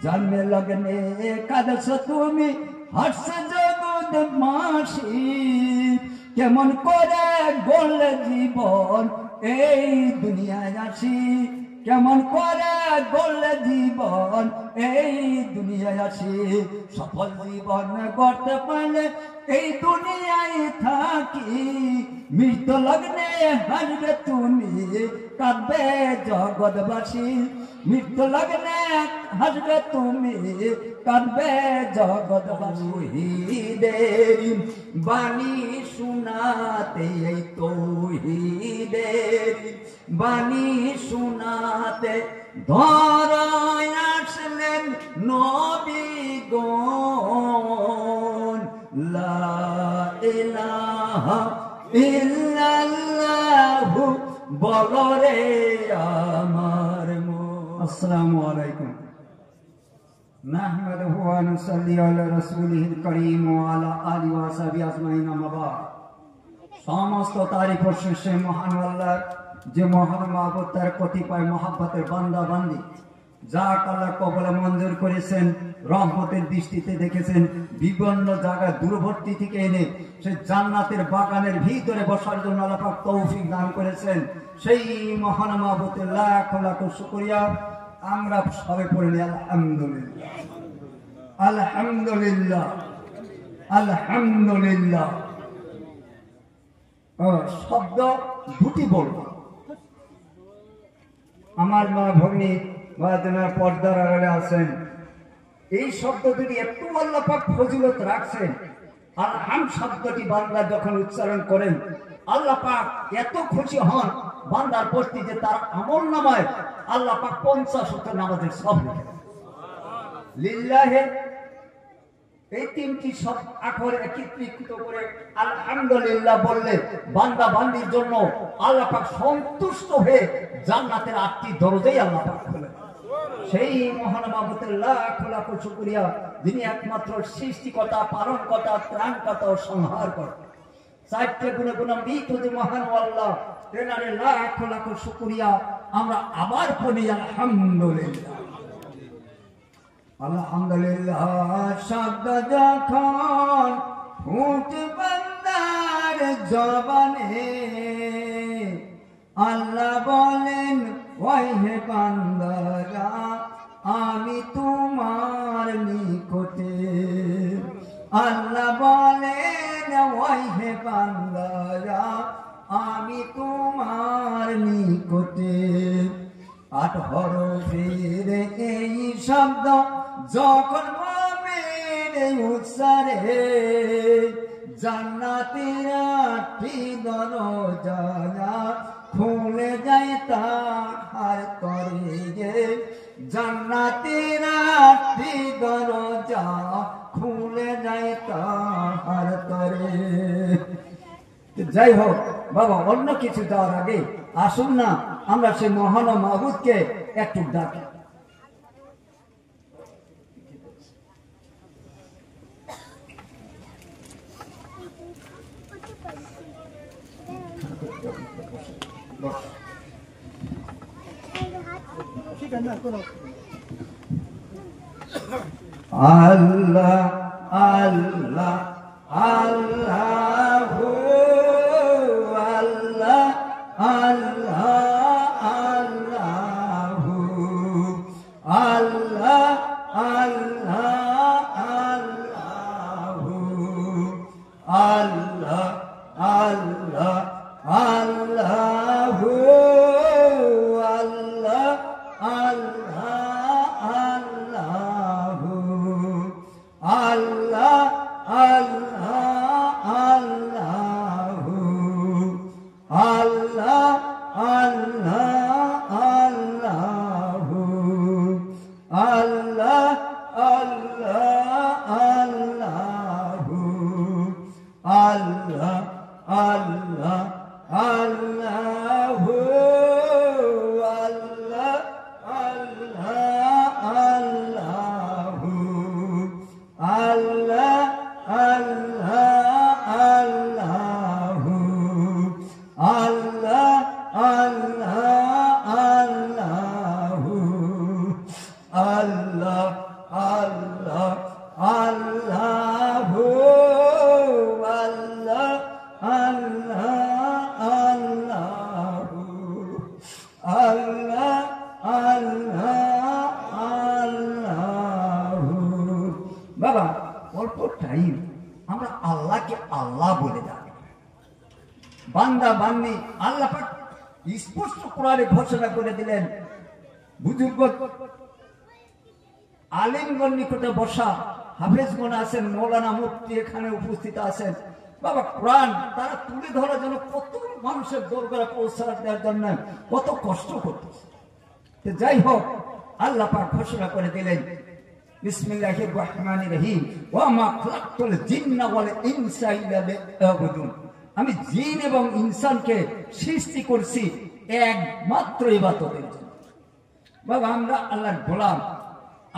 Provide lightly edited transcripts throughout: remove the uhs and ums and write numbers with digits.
জন্মে লগ্নে কাঁদছ তুমি হাসছে জগৎ মাসি কেমন করে গড়লে জীবন এই দুনিয়ায় আসি কেমন করে গড়লে জীবন এই দুনিয়ায় আসি সফল জীবন গড়তে পারলে এই দুনিয়ায় থাকি মৃত্যু লগ্নে হাসবে তুমি কাঁদবে জগৎবাসী মৃত্যু লগ্নে হাসবে তুমি কাঁদবে জগৎবাসী বাণী শোনাতে এই তৌহিদের বাণী শোনাতে ধরায় আসলেন নবীগণ লা ইলাহা ইল্লাল্লাহু বলো রে আমার মন। আসসালামু আলাইকুম। নাহমাদুহু ওয়া নুসাল্লি আলা রাসূলিহিল কারীম ওয়া আলা আলিহি ওয়া সাহবিহি আজমাইন আম্মা বা'দ। সমস্ত তারিফ ও শেষে মহান আল্লাহর যে মহান মাহবুব তার কতিপয় মহাব্বতের বান্দা বান্দি যাক আল্লাহ কবলে মঞ্জুর করেছেন রহমতের দৃষ্টিতে দেখেছেন বিভিন্ন জায়গায় দূরবর্তী থেকে এনে সে জান্নাতের বাগানের ভিতরে বসার জন্য আল্লাহ পাক তৌফিক দান করেছেন সেই মহান মাহবুবের লাখ লাখ শুকরিয়া আমরা সবাই পড়ে নিই আলহামদুলিল্লাহ আলহামদুলিল্লাহ আলহামদুলিল্লাহ। শব্দ দুটি বলবো আমার মা ভগ্নী বা যারা পর্দার আড়ালে আছেন এই শব্দ দুটি একটু আল্লাহ পাক ফজিলত রাখছেন। আলহাম শব্দটি বান্দা যখন উচ্চারণ করেন আল্লাহ পাক এত খুশি হন বান্দার প্রতি যে তার আমল নামায় আল্লাহ পাক 50 ওয়াক্ত নামাজের সব লিখে লিল্লাহে এই তিনটি সব আখর একত্রিত করে আলহামদুলিল্লাহ বললে বান্দা বান্দির জন্য আল্লাহ পাক সন্তুষ্ট হয়ে জান্নাতের 8টি দরজাই আল্লাহ পাক খোলেন। সেই মহান মাহবুবের লাখ লাখ শুকরিয়া যিনি একমাত্র সৃষ্টিকর্তা পালনকর্তা ত্রাণকর্তা ও সংহারকর্তা। 4টে গুণে গুণান্বিত যে মহান আল্লাহ তেনার লাখ লাখ শুকরিয়া আমরা আবার পড়ি আলহামদুলিল্লাহ আলহামদুলিল্লাহ। শব্দ যখন ফুটে বান্দার জবানে আল্লাহ বলেন ওই হে বান্দারা আমি তোমার নিকটে আল্লাহ বলেন ওই হে বান্দারা আমি তোমার নিকটে। 8 হরফের এই শব্দ যখন মুমিন উচ্চারে জান্নাতের 8টি দরজা খুলে যায় তাহার তরে জান্নাতের 8টি দরজা খুলে যায় তাহার তরে। যাই হোক বাবা অন্য কিছু যাওয়ার আগে আসুন না আমরা সেই মহান মাহবুবকে একটু ডাকি। আল্লাহ আল্লাহ আল্লাহ আল্লাহ আল্লাহ আল্লাহ আল্লাহ আল্লাহ আল্লাহ আল্লাহ আল্লাহ আল্লাহ Allah আল্লাহ আল্লাহ আল্লাহু আল্লাহ আল্লাহ আল্লাহু আল্লাহ আল্লাহ আল্লাহু। বাবা অল্প টাইম আমরা আল্লাহকে আল্লাহ বলে ডাকি, বান্দা বান্দি আল্লাহ পাক স্পষ্ট কোরআনে ঘোষণা করে দিলেন। বুজুর্গ আলিমগণ নিকটে বসা হাফেজগণ আছেন, মৌলানা মুফতি এখানে উপস্থিত আছেন। বাবা কোরআন তারা তুলে ধরার জন্য কত মানুষের দরবারে পৌঁছা দেওয়ার জন্য কত কষ্ট করতেছে। যাই হোক আল্লাহ পাক ঘোষণা করে দিলেন বিসমিল্লাহির রহমানির রহিম ওয়া মা খালাকতুল জিন্না ওয়াল ইনসা ইল্লা লিয়াবুদুন। আমি জিন এবং ইনসানকে সৃষ্টি করছি একমাত্র ইবাদতের জন্য। বাবা আমরা আল্লাহর গোলাম,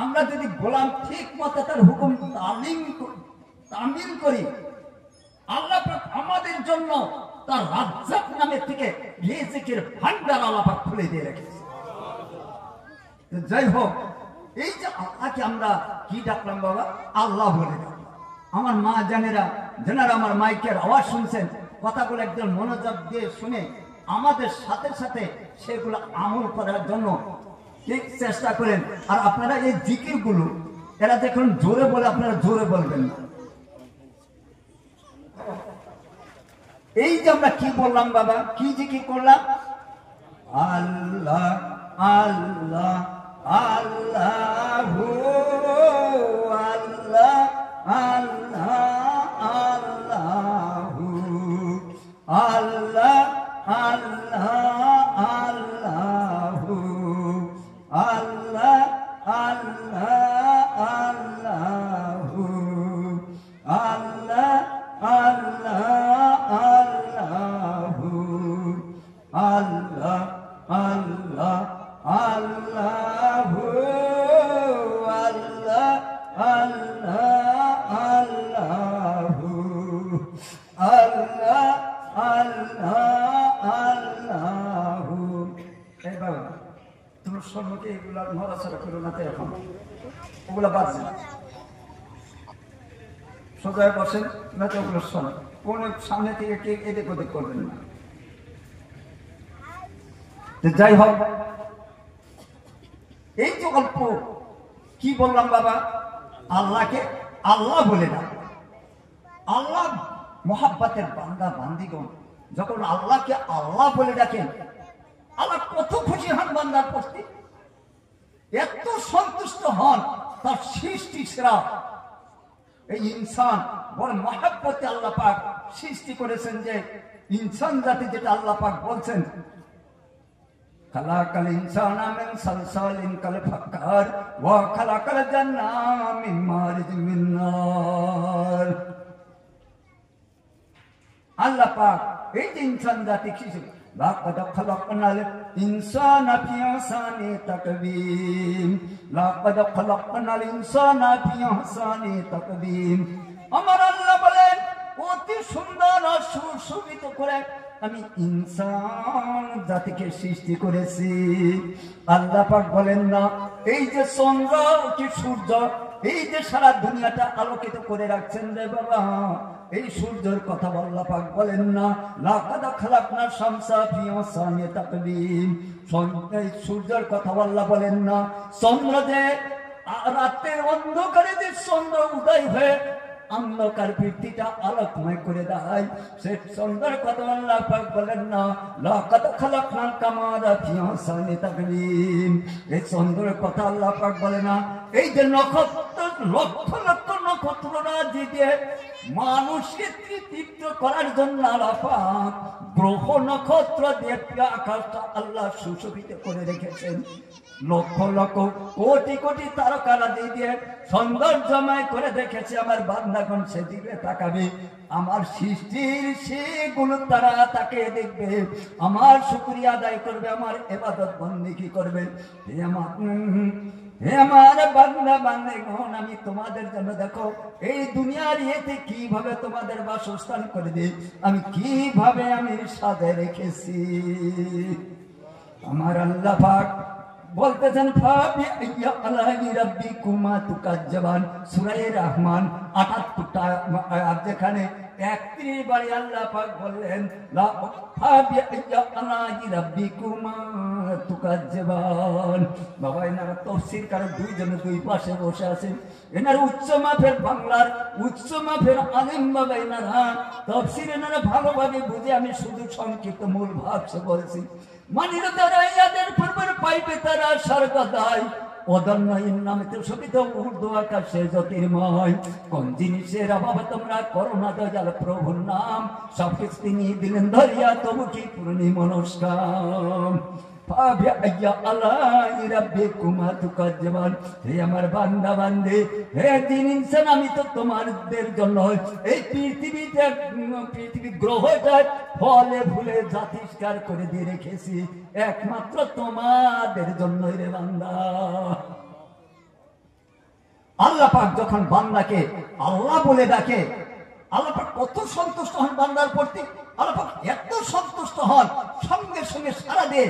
আমরা যদি গোলাম ঠিক মতো তার হুকুম তামিল করি, আল্লাহ পাক আমাদের জন্য তার রাজ্জাক নামে থেকে রিজিকের ভান্ডার আল্লাহ পাক খুলে দিয়ে রেখেছে। যাই হোক এই যে আল্লাহকে আমরা কি ডাকলাম বাবা, আল্লাহ বলে ডাকলাম। আমার মা জানেরা যারা আমার মাইকের আওয়াজ শুনছেন, কথাগুলো একদম মনোযোগ দিয়ে শুনে আমাদের সাথে সাথে সেগুলো আমল করার জন্য ঠিক চেষ্টা করেন। আর আপনারা এই জিকির গুলো এরা দেখুন জোরে বলে, আপনারা জোরে বলবেন না। এই যে আমরা কি বললাম বাবা, কি জিকির করলাম, আল্লাহ আল্লাহ আল্লাহু আল্লাহ আল্লাহ আল্লাহু আল্লাহ আল্লাহ আল্লাহু আল্লাহ আল্লাহ আল্লাহু আল্লাহ আল্লাহ আল্লাহু আল্লাহ আল্লাহ আল্লাহু আল্লাহ আল্লাহ আল্লাহু আল্লাহ আল্লাহ আল্লাহু। এই বাবা তোমার সম্মুখে এগুলা নড়াচড়া করো না তো, এখন ওগুলা বাদ দেন, সোজায় বসেন না তো ওগুলো শোনো, কোন সামনে থেকে কে এদিক ওদিক করবেন না। যাই হোক এই যে অল্প কি বললাম বাবা, আল্লাহকে আল্লাহ বলে না। আল্লাহ মোহাব্বতের বান্দা বান্দিগণ যখন আল্লাহকে আল্লাহ বলে ডাকেন, আল্লাহ কত খুশি হন বান্দার প্রতি, এত সন্তুষ্ট হন। তার সৃষ্টি সেরা এই ইনসান বড় মহাব্বতে আল্লাহ পাক সৃষ্টি করেছেন। যে ইনসান জাতি যেটা আল্লাহ পাক বলছেন, খালাকাল ইনসানা মিন সালসালিন কাল ফাক্কার ওয়া খালাকাল জান্নাতা মিন মারিজিন মিন নার। আল্লাহ পাক এই যে ইনসান জাতি কি লাকাদ খালাকনাল ইনসানা ফি আহসানি তাকবীম, লাকাদ খালাকনাল ইনসানা ফি আহসানি তাকবীম। আমার আল্লাহ বলেন অতি সুন্দর আর সুশোভিত করে আমি ইনসান জাতিকে সৃষ্টি করেছি। আল্লাহ পাক বলেন না এই যে চন্দ্র কি সূর্য, এই যে সারা দুনিয়াটা আলোকিত করে রাখছেন রে বাবা, এই সূর্যের কথা আল্লাহ পাক বলেন না লাকাদ খালাকনা শামসা ফি আহসানি তাকবীম। এই সূর্যের কথা আল্লাহ বলেন না চন্দ্র যে রাতের অন্ধকারে যে চন্দ্র উদয় হয়ে অন্ধকার পৃথিবীটা আলোকময় করে দেয়, সে চন্দ্রের কথা আল্লাহ পাক বলেন না লাকাদ খালাকনাল কামারা ফি আহসানি তাকবীম। এই চন্দ্রের কথা আল্লাহ পাক বলে না এই যে নক্ষত্র, লক্ষ লক্ষ নক্ষত্ররাজি দিয়ে মানুষকে তৃপ্ত করার জন্য আল্লাহ পাক গ্রহ নক্ষত্র দিয়ে আকাশটা আল্লাহ সুশোভিত করে রেখেছেন। লক্ষ লক্ষ কোটি কোটি তারকারাজি দিয়ে সৌন্দর্যময় করে রেখেছে। আমার বান্দাগণ সেদিকে তাকাবে, আমার সৃষ্টির সেগুলো তারা তাকে দেখবে, আমার শুকরিয়া আদায় করবে, আমার ইবাদত বন্দেগী করবে। হে আমার বান্দা বান্দাগণ, আমি তোমাদের জন্য দেখো এই দুনিয়ার ইয়েতে কিভাবে তোমাদের বাসস্থান করে দিই, আমি কিভাবে আমি সাজায় রেখেছি। আমার আল্লাহ পাক বলতেছেন ফাবিআইয়া আলাহি রাব্বিকুমা তুকাজ্জাবান, সূরা রহমান ৭৮টা আয়াত, যেখানে ৩১ বারে আল্লাহ পাক বললেন লা ফাবিআইয়া আলাহি রাব্বিকুমা তুকাজ্জাবান। বাবা এনারা তাফসীর কারণ দুইজনে দুই পাশে বসে আছেন, এনারা উচ্চ মাপের বাংলার উচ্চ মাপের আলেম বাবা, এনারা তাফসীর এনারা ভালোভাবে বুঝে, আমি শুধু সংক্ষিপ্ত মূল ভাবছে বলছি। মানির তারা ইয়াদের পূর্বের পাইবে তারা সর্বদাই অদন্যহীন নামে শোভিত উর্দু আকাশে জ্যোতির্ময়। কোন জিনিসের অভাব তোমরা করো না দয়াল প্রভুর নাম, সব কিছু তিনি দিলেন ধরিয়া তবু কি পূর্ণি মনস্কাম। ফাবিআইয়া আলাহি রাব্বিকুমা তুকাজ্জাবান। হে আমার বান্দা বান্দে, হে জিন ইনসান, আমি তো তোমাদের জন্য এই পৃথিবী গ্রহটা ফলে ফুলে জাতিষ্কার করে দিয়ে রেখেছি, একমাত্র তোমাদের জন্যই রে বান্দা। আল্লাহ পাক যখন বান্দাকে আল্লাহ বলে ডাকে, আল্লাহ পাক কত সন্তুষ্ট হন বান্দার প্রতি। আল্লাহ পাক এত সন্তুষ্ট হন, সঙ্গে সঙ্গে সারা দিয়ে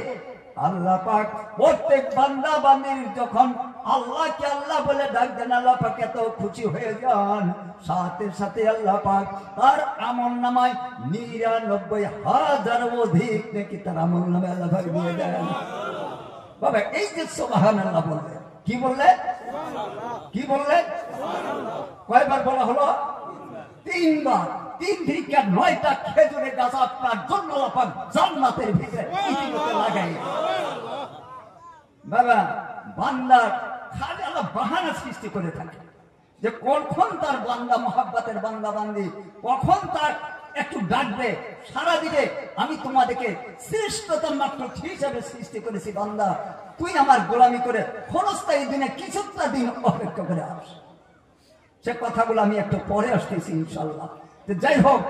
আল্লাহ পাক প্রত্যেক বান্দা বান্দির যখন আল্লাহকে আল্লাহ বলে ডাক দেন, আল্লাহ পাক এত খুশি হয়ে যান, সাথে সাথে আল্লাহ পাক তার আমল নামায় ৯৯,০০০ অধিক নাকি তার আমল নামায় আল্লাহ পাক দিয়ে দেন। বাবা এই যে সুবহানাল্লাহ বললে, কি বললে? কি বললে? কয়বার বলা হলো? ৩ বার। ৩ থেকে ৯টা খেজুরের গাছ আপনার জন্য আল্লাহ পাক জান্নাতের ভিতরে ইতিমধ্যে লাগাই। বাবা বান্দা খালি আল্লাহ বাহানা সৃষ্টি করে থাকে যে কখন তার বান্দা মহাব্বতের বান্দা বান্দি কখন তার একটু ডাকবে, সারা দিবে। আমি তোমাদেরকে শ্রেষ্ঠতম মাত্র হিসাবে সৃষ্টি করেছি বান্দা, তুই আমার গোলামি করে ক্ষণস্থায়ী দিনে কিছুটা দিন অপেক্ষা করে আস। সে কথাগুলো আমি একটু পরে আসতেছি ইনশাল্লাহ। যাই হোক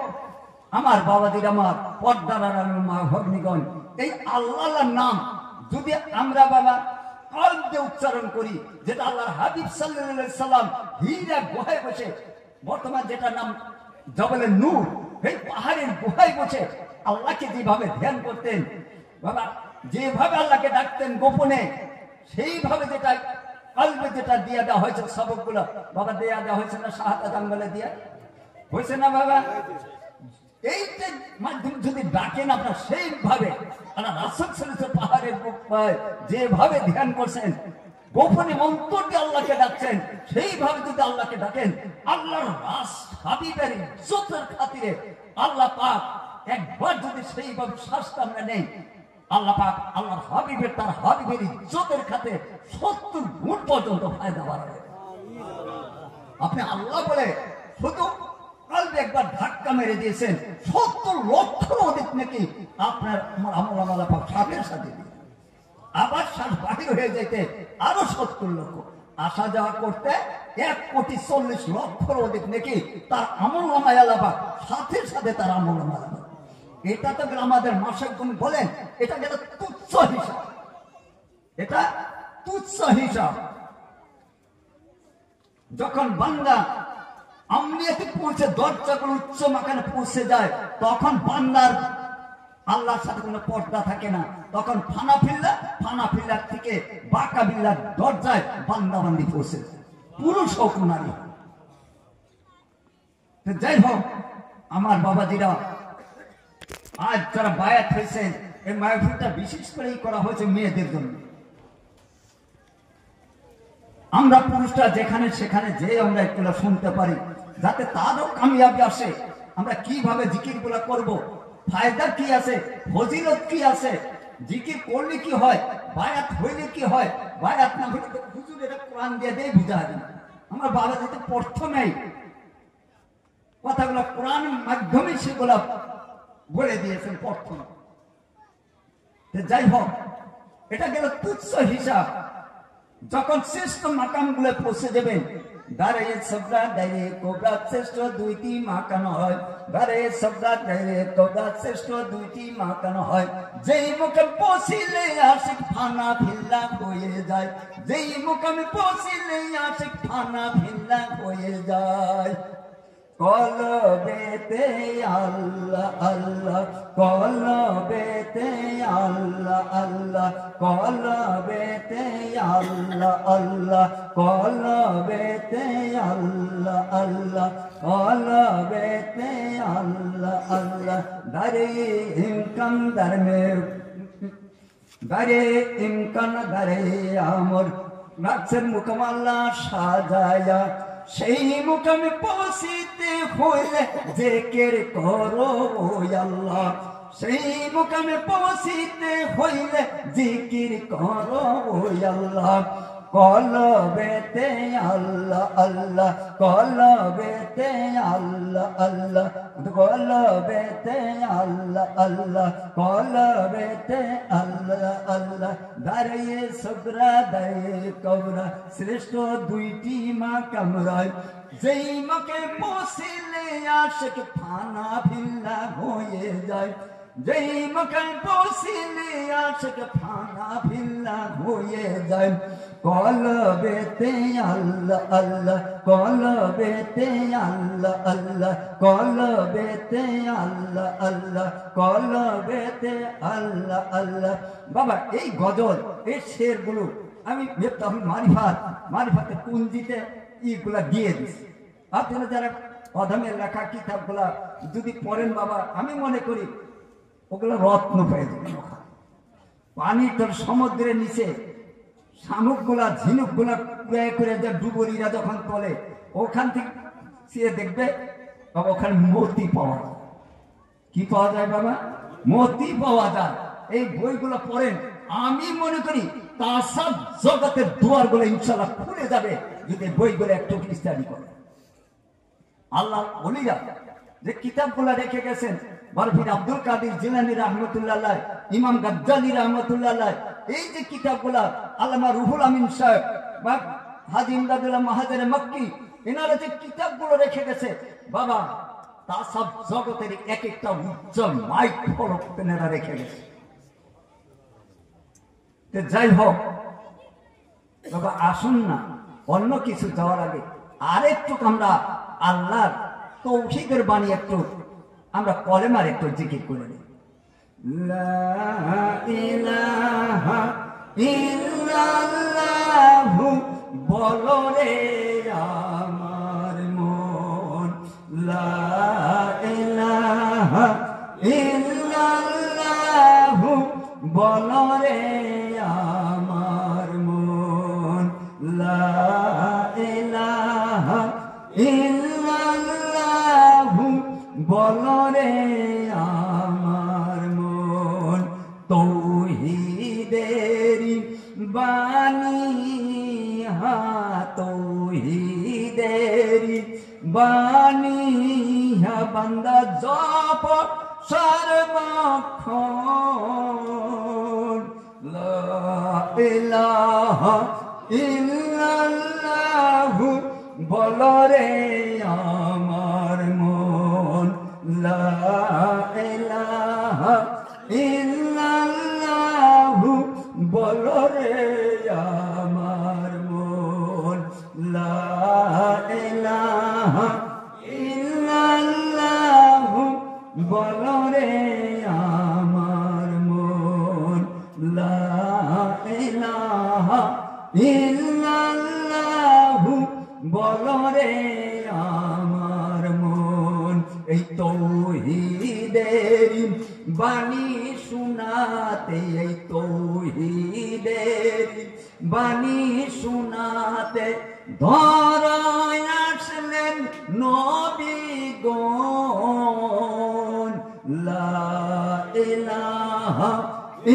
আমার বাবাজির, আমার পর্দার মা ভগ্নিগণ, এই আল্লাহর নাম যদি আমরা বাবা কলব দিয়ে উচ্চারণ করি, যেটা আল্লাহর হাবিব সাল্লাল্লাহু আলাইহি সাল্লাম হীরা গুহায় বসে, বর্তমান যেটা নাম জবলে নূর, এই পাহাড়ের গুহায় বসে আল্লাহকে যেভাবে ধ্যান করতেন বাবা, যেভাবে আল্লাহকে ডাকতেন গোপনে, সেইভাবে যেটা কলবে যেটা দিয়ে দেওয়া হয়েছে সবকগুলো বাবা দেয়া দেওয়া হয়েছে না শাহাদাত আঙ্গুলে দিয়ে হয়েছে না বাবা? এই যে মাধ্যম যদি ডাকেন আপনার সেইভাবে আল্লাহ রাসূল সাল্লাল্লাহু আলাইহি পাহাড়ের বুক পায় যেভাবে ধ্যান করছেন, গোপনে অন্তর দিয়ে আল্লাহকে ডাকছেন, সেইভাবে যদি আল্লাহকে ডাকেন, আল্লাহর রাস হাবিবের ইজ্জতের খাতিরে আল্লাহ পাক একবার যদি সেইভাবে শ্বাসটা আমরা নেই, আল্লাহ পাক আল্লাহর হাবিবের তার হাবিবের ইজ্জতের খাতে ৭০ গুণ পর্যন্ত ফায়দা বাড়াবে। আপনি আল্লাহ বলে শুধু কলবে একবার ধাক্কা মেরে দিয়েছেন, ৭০ লক্ষ অধিক নাকি আপনার আমার আমল আল্লাহ পাক সাথে সাথে দিয়ে আবার শ্বাস বাহির হয়ে যেতে আরো ৭০ লক্ষ, আসা যাওয়া করতে ১,৪০,০০,০০০ অধিক নাকি তার আমল নামায় আল্লাহ পাক সাথে সাথে তার আমল নামায়। এটা তো আমাদের মাসিক গুণ বলেন, এটা যেটা তুচ্ছ হিসাব, এটা তুচ্ছ হিসাব। যখন বান্দা আমলিয়াতে পৌঁছে দরজাগুলো উচ্চ মাকানে পৌঁছে যায়, তখন বান্দার আল্লাহর সাথে কোনো পর্দা থাকে না, তখন ফানা ফিল্লার থেকে বাঁকা বিল্লার দরজায় বান্দা বান্দি পৌঁছে, পুরুষ হোক নারী। যাই হোক আমার বাবাজিরা, আজ যারা বায়াত হয়েছে, এই মাহফিলটা বিশেষ করেই করা হয়েছে মেয়েদের জন্য। আমরা পুরুষরা যেখানে সেখানে যে আমরা এগুলো শুনতে পারি, যাতে তারও কামিয়াবি আসে। আমরা কিভাবে জিকির গুলা করবো, ফায়দা কি আছে, ফজিলত কি আছে, জিকির করলে কি হয়, বায়াত হইলে কি হয়, বায়াত না হইলে হুজুর এটা কোরআন দিয়ে দিয়ে বুঝা দিন। আমার বাবা যেতে প্রথমেই কথাগুলো কোরআনের মাধ্যমে সেগুলা বলে দিয়েছেন প্রথম। যাই হোক এটা গেল তুচ্ছ হিসাব। যখন শ্রেষ্ঠ মাকাম গুলো পৌঁছে যাবেন, দাঁড়িয়ে সবরা দাঁড়িয়ে কোবরা শ্রেষ্ঠ 2টি মাকান হয়, দাঁড়িয়ে সবরা দাঁড়িয়ে কোবরা শ্রেষ্ঠ 2টি মাকান হয়। যেই মুখে পৌঁছিলে আশিক ফানা ফিল্লা হয়ে যায়, যেই মুখে পৌঁছিলে আশিক ফানা ফিল্লা হয়ে যায়। কলবেতে আল্লাহ আল্লাহ, কলবেতে আল্লাহ আল্লাহ, কলবেতে আল্লাহ আল্লাহ, কলবেতে আল্লাহ আল্লাহ, কলবেতে আল্লাহ আল্লাহ। দারে ইমকান দারমে, দারে ইমকান দারে আমর রাখছেন মুকাম আল্লাহ সাজায়া, সেই মুকামে পৌঁছিতে হইলে জিকির করো আল্লাহ, সেই মুকামে পৌঁছিতে হইলে জিকির করো আল্লাহ। কলবেতে আল্লাহ আল্লাহ, কলবেতে আল্লাহ আল্লাহ, কলবেতে আল্লাহ আল্লাহ, কলবেতে আল্লাহ আল্লাহ। দাঁড়িয়ে সদরা দাঁড়িয়ে কবরা শ্রেষ্ঠ দুইটি মা কামরায়, যেই মাকে পৌঁছিলে আশিক ফানা ভিল্লা হয়ে যায়, যেই মাকে পৌঁছিলে আশিক ফানা ভিল্লা হয়ে যায়। কলবেতে আল্লাহ আল্লাহ, কলবেতে আল্লাহ আল্লাহ, কলবেতে আল্লাহ আল্লাহ, কলবেতে আল্লাহ আল্লাহ। বাবা এই গজল এই শেরগুলো আমি মারিফাতের পুঞ্জিতে এইগুলা দিয়ে দিচ্ছি। আপনারা যারা অধমের লেখা কিতাবগুলা যদি পড়েন বাবা, আমি মনে করি ওগুলো রত্ন পেয়ে যাবেন। পানির তোর সমুদ্রের নিচে শামুকগুলা ঝিনুকগুলা কুড়ায় করে যা ডুবুরিরা যখন তোলে, ওখান থেকে সে দেখবে বাবা ওখানে মতি পাওয়া যায়। কি পাওয়া যায় বাবা? মতি পাওয়া যায়। এই বইগুলো পড়েন, আমি মনে করি তার সব জগতের দুয়ারগুলো ইনশাল্লাহ খুলে যাবে যদি বইগুলো একটু স্টাডি করে। আল্লাহ ওলিরা যে কিতাবগুলা রেখে গেছেন, বরফির আব্দুল কাদের জিলানী রহমতুল্লাহ, ইমাম গাজ্জালী রহমতুল্লাহ, এই যে কিতাবগুলা আল্লামা রুহুল আমিন সাহেব বা হাজী ইমদাদুল্লাহ মাহাজের মক্কি, এনারা যে কিতাবগুলো রেখে গেছে বাবা, তা সব জগতের এক একটা উজ্জ্বল মাইক ফলক তেনারা রেখে গেছে। যাই হোক বাবা, আসুন না অন্য কিছু যাওয়ার আগে আরেকটু আমরা আল্লাহর তৌহিদের বাণী একটু আমরা কলেমার একটু জিকির করে নিই। লা ইলাহা ইল্লাল্লাহু বলো রে আমার মন, লা ইলাহা ইল্লাল্লাহু বলো রে আমার মন, লা ইলাহা ইল্লাল্লাহু বলো রে আমার মন। তৌহিদেরি বাণী হা, তৌহিদেরি বাণী হা, বান্দা জপ সর্বক্ষণ, লা ইলাহা ইল্লাল্লাহু বলো রে আমার মন, লা ইলাহা ইল্লাল্লাহু বলো রে আমার মন, লা ইলাহা ইল্লাল্লাহু বলো রে আমার মন, লা ইলাহা ইল্লাল্লাহু বলো রে আমার মন। এই তৌহিদের বাণী শোনাতে, এই তৌহিদের বাণী শোনাতে ধরায় আসলেন নবীগণ, লা ইলাহা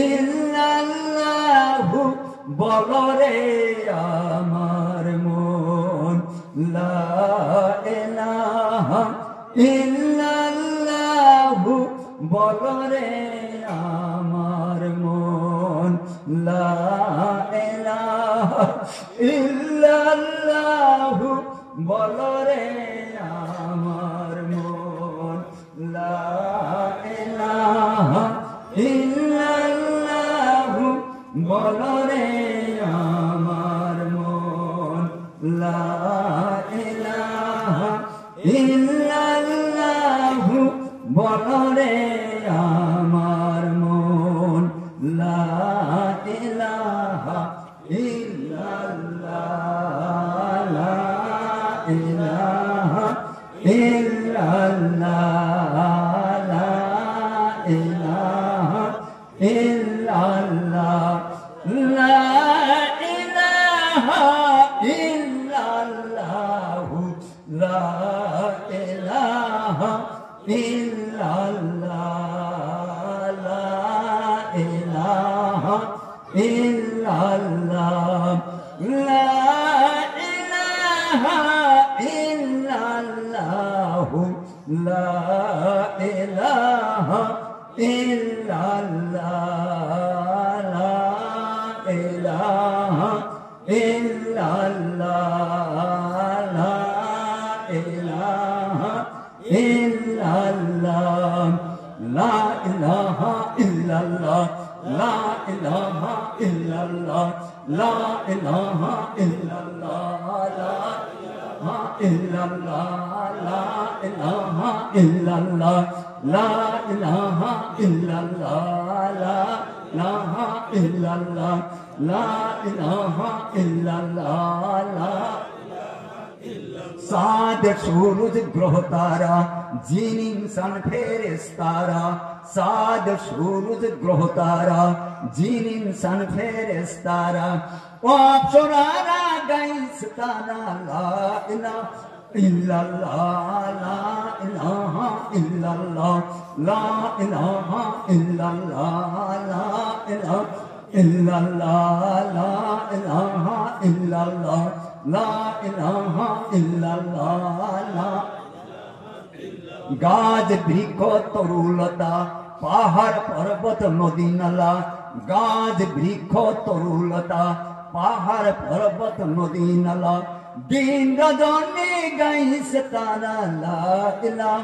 ইল্লাল্লাহু বলো রে আমার মন, লা ইলাহা ইল্লাল্লাহু বলো রে আমার মন, লা ইলাহা ইল্লাল্লাহু বলো রে আমার মন, লা ইলাহা ইল্লাল্লাহু বলো রে আমার মন, লা ইলাহা ইল্লাল্লাহু বলো রে আমার মন লা ইলাহা ইল্লাল্লাহ লা ইলাহা ইল্লাল্লাহ লা ইলাহা ইল্লাল্লাহ লা ইলাহা ইল্লাল্লাহ লা ইলাহা ইল্লাল্লাহ লা ইলাহা ইল্লাল্লাহ লা ইলাহা ইল্লাল্লাহ লা ইলাহা ইল্লাল্লাহ লা ইলাহা ইল্লাল্লাহ লা ইলাহা ইল্লাল্লাহ লা ইলাহা ইল্লাল্লাহ লা ইলাহা ইল্লাল্লাহ লা ইলাহা ইল্লাল্লাহ লা ইলাহা ইল্লাল্লাহ লা ইলাহা ইল্লাল্লাহ লা ইলাহা ইল্লাল্লাহ লা ইলাহা ইল্লাল্লাহ লা साद सूरज ग्रह तारा जिन इंसान फेरेस्तारा साद सूरज ग्रह तारा जिन इंसान फेरेस्तारा ओ अप्सरारा गाइस्ताना ला इलाहा इल्लल्लाह ला इलाहा इल्लल्लाह ला इलाहा इल्लल्लाह ला इलाहा इल्लल्लाह ला इलाहा इल्लल्लाह ला इलाहा इल्लल्लाह ला गाज बृक्ष तरुलता पाहाड़ पर्वत नदी नाला गाज बृक्ष तरुलता पाहाड़ पर्वत नदी नाला दिन रजनी गाइस तारा ला इलाहा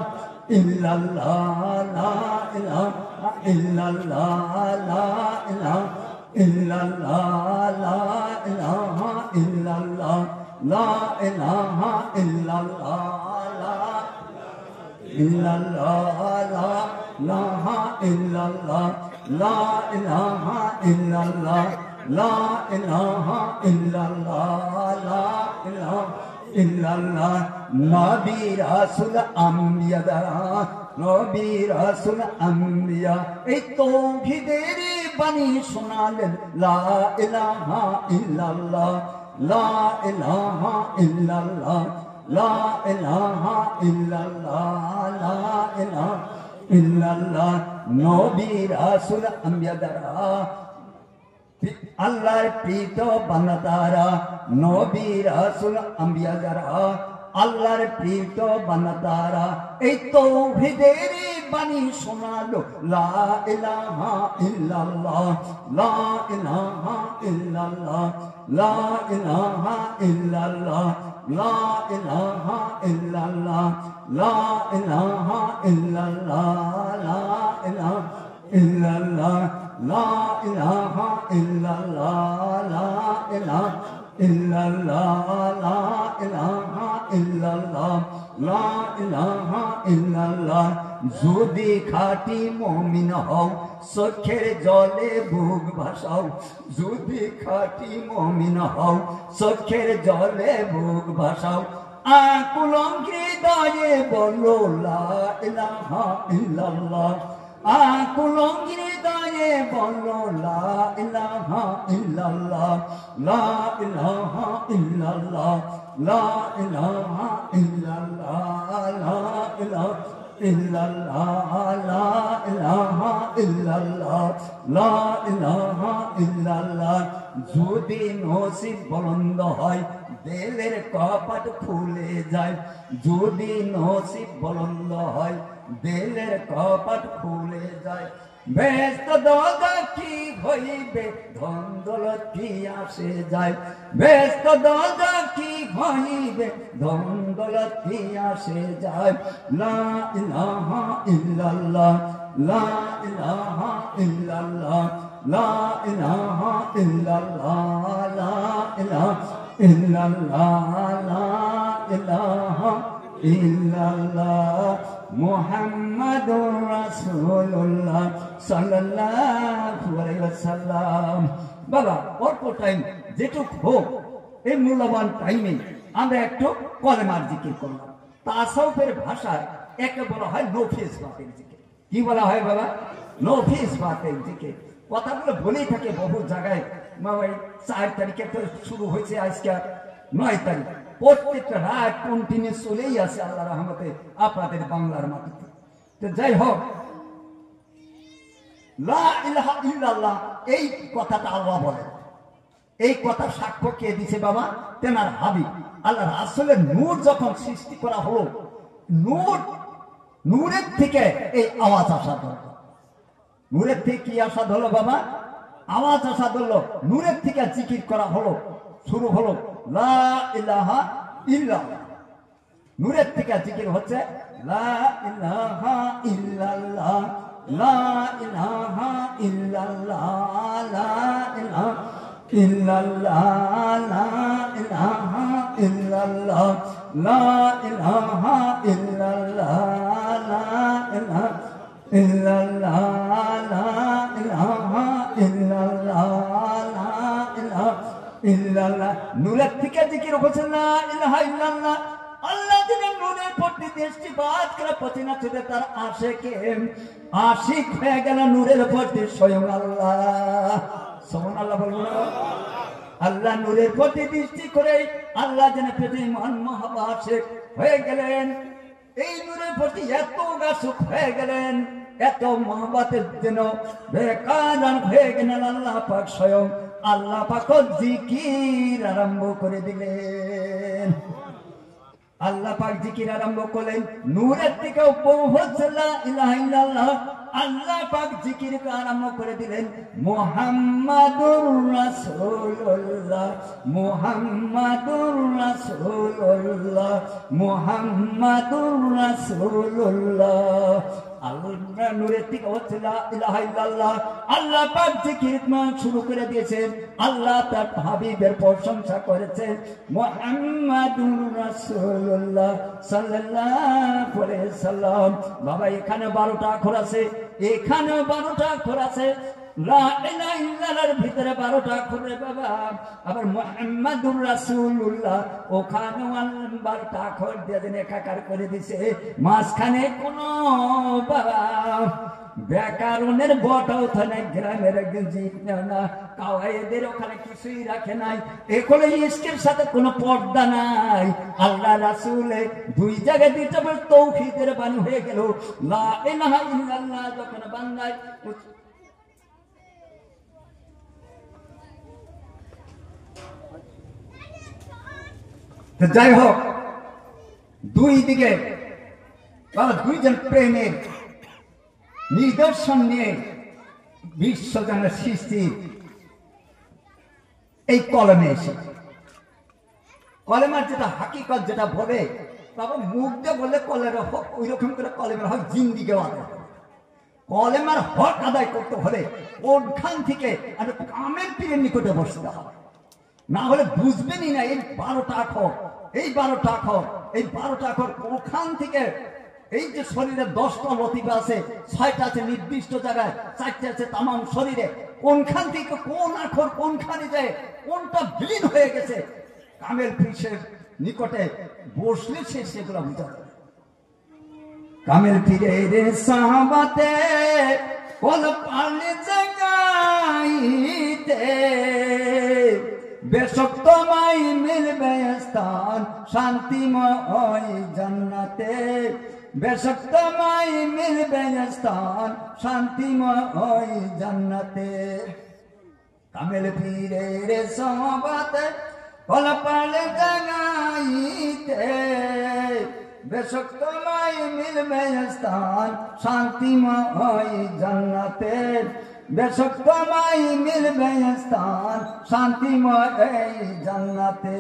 इल्लल्लाह ला इलाहा इल्लल्लाह ला इलाहा इल्लल्लाह ला इलाहा इल्लल्लाह ला इलाहा इल्लल्लाह ला इल्लल्लाह ला इलाहा इल्लल्लाह ला इलाहा इल्लल्लाह ला इलाहा इल्लल्लाह ला इलाहा इल्लल्लाह नबी रसूल अंबिया द्वारा नबी रसूल अंबिया এই তৌহিদের বাণী শোনালেন লা ইলাহা ইল্লাল্লাহ লা ইলাহা ইল্লাল্লাহ লা ইলাহা ইল্লাল্লাহ লা ইলাহা ইল্লাল্লাহ নবী রাসূল আম্বিয়া দ্বারা আল্লাহর প্রীত বান্দা তারা নবী রাসূল আম্বিয়া দ্বারা আল্লাহর প্রীত বান্দা তারা এই তৌহিদের বাণী শোনালো লা ইলাহা ইল্লাল্লাহ লা ইলাহা ইল্লাল্লাহ লা ইলাহা ইল্লাল্লাহ লা ইলাহা ইল্লাল্লাহ লা ইলাহা ইল্লাল্লাহ লা ইলাহা ইল্লাল্লাহ লা ইলাহা ইল্লাল্লাহ লা ইলাহা ইল্লাল্লাহ লা ইলাহা ইল্লাল্লাহ লা ইলাহা ইল্লাল্লাহ যদি খাঁটি মুমিন হও চোখের জলে বুক ভাসাও যদি খাঁটি মুমিন হও চোখের জলে বুক ভাসাও আকুল হৃদয়ে বলো লা ইলাহা ইল্লাল্লাহ আকুল হৃদয়ে বলো লা ইলাহা ইল্লাল্লাহ লা ইলাহা ইল্লাল্লাহ লা ইলাহা ইল্লাল্লাহ লা ইলাহা ইল্লাল্লাহ লা ইলাহা ইল্লাল্লাহ লা ইলাহা ইল্লাল্লাহ যদি নসিব বুলন্দ হয় দিলের কপাট খুলে যায় যদি নসিব বুলন্দ হয় দিলের কপাট খুলে যায় ব্যস্ত দগা কি হইবে ধন দৌলত কি আসে যায় ব্যস্ত দগা কি হইবে ধন দৌলত কি আসে যায় লা ইলাহা ইল্লাল্লাহ লা ইলাহা ইল্লাল্লাহ লা ইলাহা ইল্লাল্লাহ লা ইলাহা ইল্লাল্লাহ লা ইলাহা ইল্লাল্লাহ মুহাম্মাদুর রাসূলুল্লাহ সাল্লাল্লাহু আলাইহি ওয়াসাল্লাম। বাবা অল্প টাইম যেটুক হোক এই মূল্যবান টাইমে আমরা একটু কলেমার জিকির করলাম। তাসাউফের ভাষায় একে বলা হয় নফিস বাতের জিকির। কি বলা হয় বাবা? নফিস বাতের জিকির। কথাগুলো বলেই থাকে বহু জায়গায়। বাবা 4 তারিখে তো শুরু হয়েছে, আজকে 9 তারিখ। প্রত্যেকটা রাত কন্টিনিউ চলেই আছে আল্লাহ রহমতে আপনাদের বাংলার মাটিতে। তো যাই হোক, লা ইলাহা ইল্লাল্লাহ এই কথাটা আল্লাহ বলেন। এই কথা সাক্ষ্য কে দিছে বাবা? তেনার হাবিব আল্লাহ রাসূলের নূর যখন সৃষ্টি করা হলো, নূরের থেকে এই আওয়াজ আসা ধরল। নূরের থেকে কি আসা ধরলো বাবা? আওয়াজ আসা ধরলো। নূরের থেকে জিকির করা হলো, শুরু হলো লা ইলাহা ইল্লাল্লাহ। নূরের থেকে জিকির হচ্ছে লা ইলাহা ইল্লাল্লাহ, লা ইলাহা ইল্লাল্লাহ, লা ইলাহা ইল্লাল্লাহ, লা ইলাহা ইল্লাল্লাহ, লা ইলাহা ইল্লাল্লাহ, লা ইলাহা ইল্লাল্লাহ, লা ইলাহা ইল্লাল্লাহ, লা ইলাহা ইল্লাল্লাহ। নূরের থেকে জিকির হচ্ছে লা ইলাহা ইল্লাল্লাহ। আল্লাহ দিনের নূরের প্রতি দৃষ্টিপাত করে পচিনা ছুটে তার আশিক হয়ে গেল নূরের প্রতি স্বয়ং আল্লাহ। সুবহানাল্লাহ বলবো না? আল্লাহ নূরের প্রতি দৃষ্টি করে আল্লাহ যেন পৃথিবী মহান মহাবা আশিক হয়ে গেলেন। এই নূরের প্রতি এত আশিক হয়ে গেলেন, এত মহব্বতের জন্য বেকার হয়ে গেলেন। আল্লাহ পাক স্বয়ং আল্লাহ পাক জিকির আরম্ভ করে দিলেন। আল্লাহ পাক জিকির আরম্ভ করলেন। নূরের থেকে হচ্ছে লা ইলাহা ইল্লাল্লাহ। আল্লাহ পাক জিকির আরম্ভ করে দিলেন মুহাম্মাদুর রাসূলুল্লাহ, মুহাম্মাদুর রাসূলুল্লাহ, মুহাম্মাদুর রাসূলুল্লাহ। আল্লাহ নূরের থেকে হচ্ছে লা ইলাহা ইল্লাল্লাহ। আল্লাহ পাক জিকির শুরু করে দিয়েছেন। আল্লাহ তার হাবিবের প্রশংসা করেছেন মুহাম্মাদুর রাসূলুল্লাহ সাল্লাল্লাহু আলাইহি সাল্লাম। বাবা এখানে 12টা অক্ষর আছে, এখানে 12টা অক্ষর আছে। লা ইলাহা ইল্লাল্লাহর ভিতরে 12টা অক্ষর রে বাবা। আবার মুহাম্মাদুর রাসূলুল্লাহ ওখানে 12টা অক্ষর দিয়ে একাকার করে দিয়েছে। মাঝখানে কোন বাবা ব্যাকরণের বটাও থানে, গ্রামের না কাওয়ায়েদের ওখানে কিছুই রাখে নাই। এগুলো ইশকের সাথে কোনো পর্দা নাই। আল্লাহ রাসূলে 2 জায়গায় 2টা তৌহিদের বাণী হয়ে গেল। লা ইলাহা ইল্লাল্লাহ যখন বান্দায় যাই হোক, 2 দিকে বাবা 2জন প্রেমের নিদর্শন নিয়ে বিশ্বজনের সৃষ্টি এই কলমে এসে। কলেমার যেটা হাকিকত যেটা বলে বাবা, মুখ দিয়ে বললে কলের হক ওই রকম করে কলেমের হক জিন্দিকে আদায় করে। কলেমার হক আদায় করতে হলে ওখান থেকে কামের পীরের নিকটে বসতে হবে, না হলে বুঝবেনই না। এই 12টা অক্ষর, এই 12টা অক্ষর, এই 12টা অক্ষর ওখান থেকে এই যে শরীরে 10টা লতিফা আছে, 6টা আছে নির্দিষ্ট জায়গায়, 4টে আছে তামাম শরীরে। কোনখান থেকে কোন অক্ষর কোনখানে যায়, কোনটা বিলীন হয়ে গেছে, কামেল পীরের নিকটে বসলে সে সেগুলো বুঝাবে। কামেল পীরের সাহাবাতে কোন পালে জাগাইতে বেশক তোমায় মিলবে স্থান শান্তিময় জান্নাতে, বেশক তোমায় মিলবে স্থান শান্তিময় জান্নাতে। কামেল পীরের সাহাবাতে কোন পালে জাগাইতে বেশক তোমায় মিলবে স্থান শান্তিময় জান্নাতে, বেশক তোমায় মিলবে স্থান শান্তিময় জান্নাতে।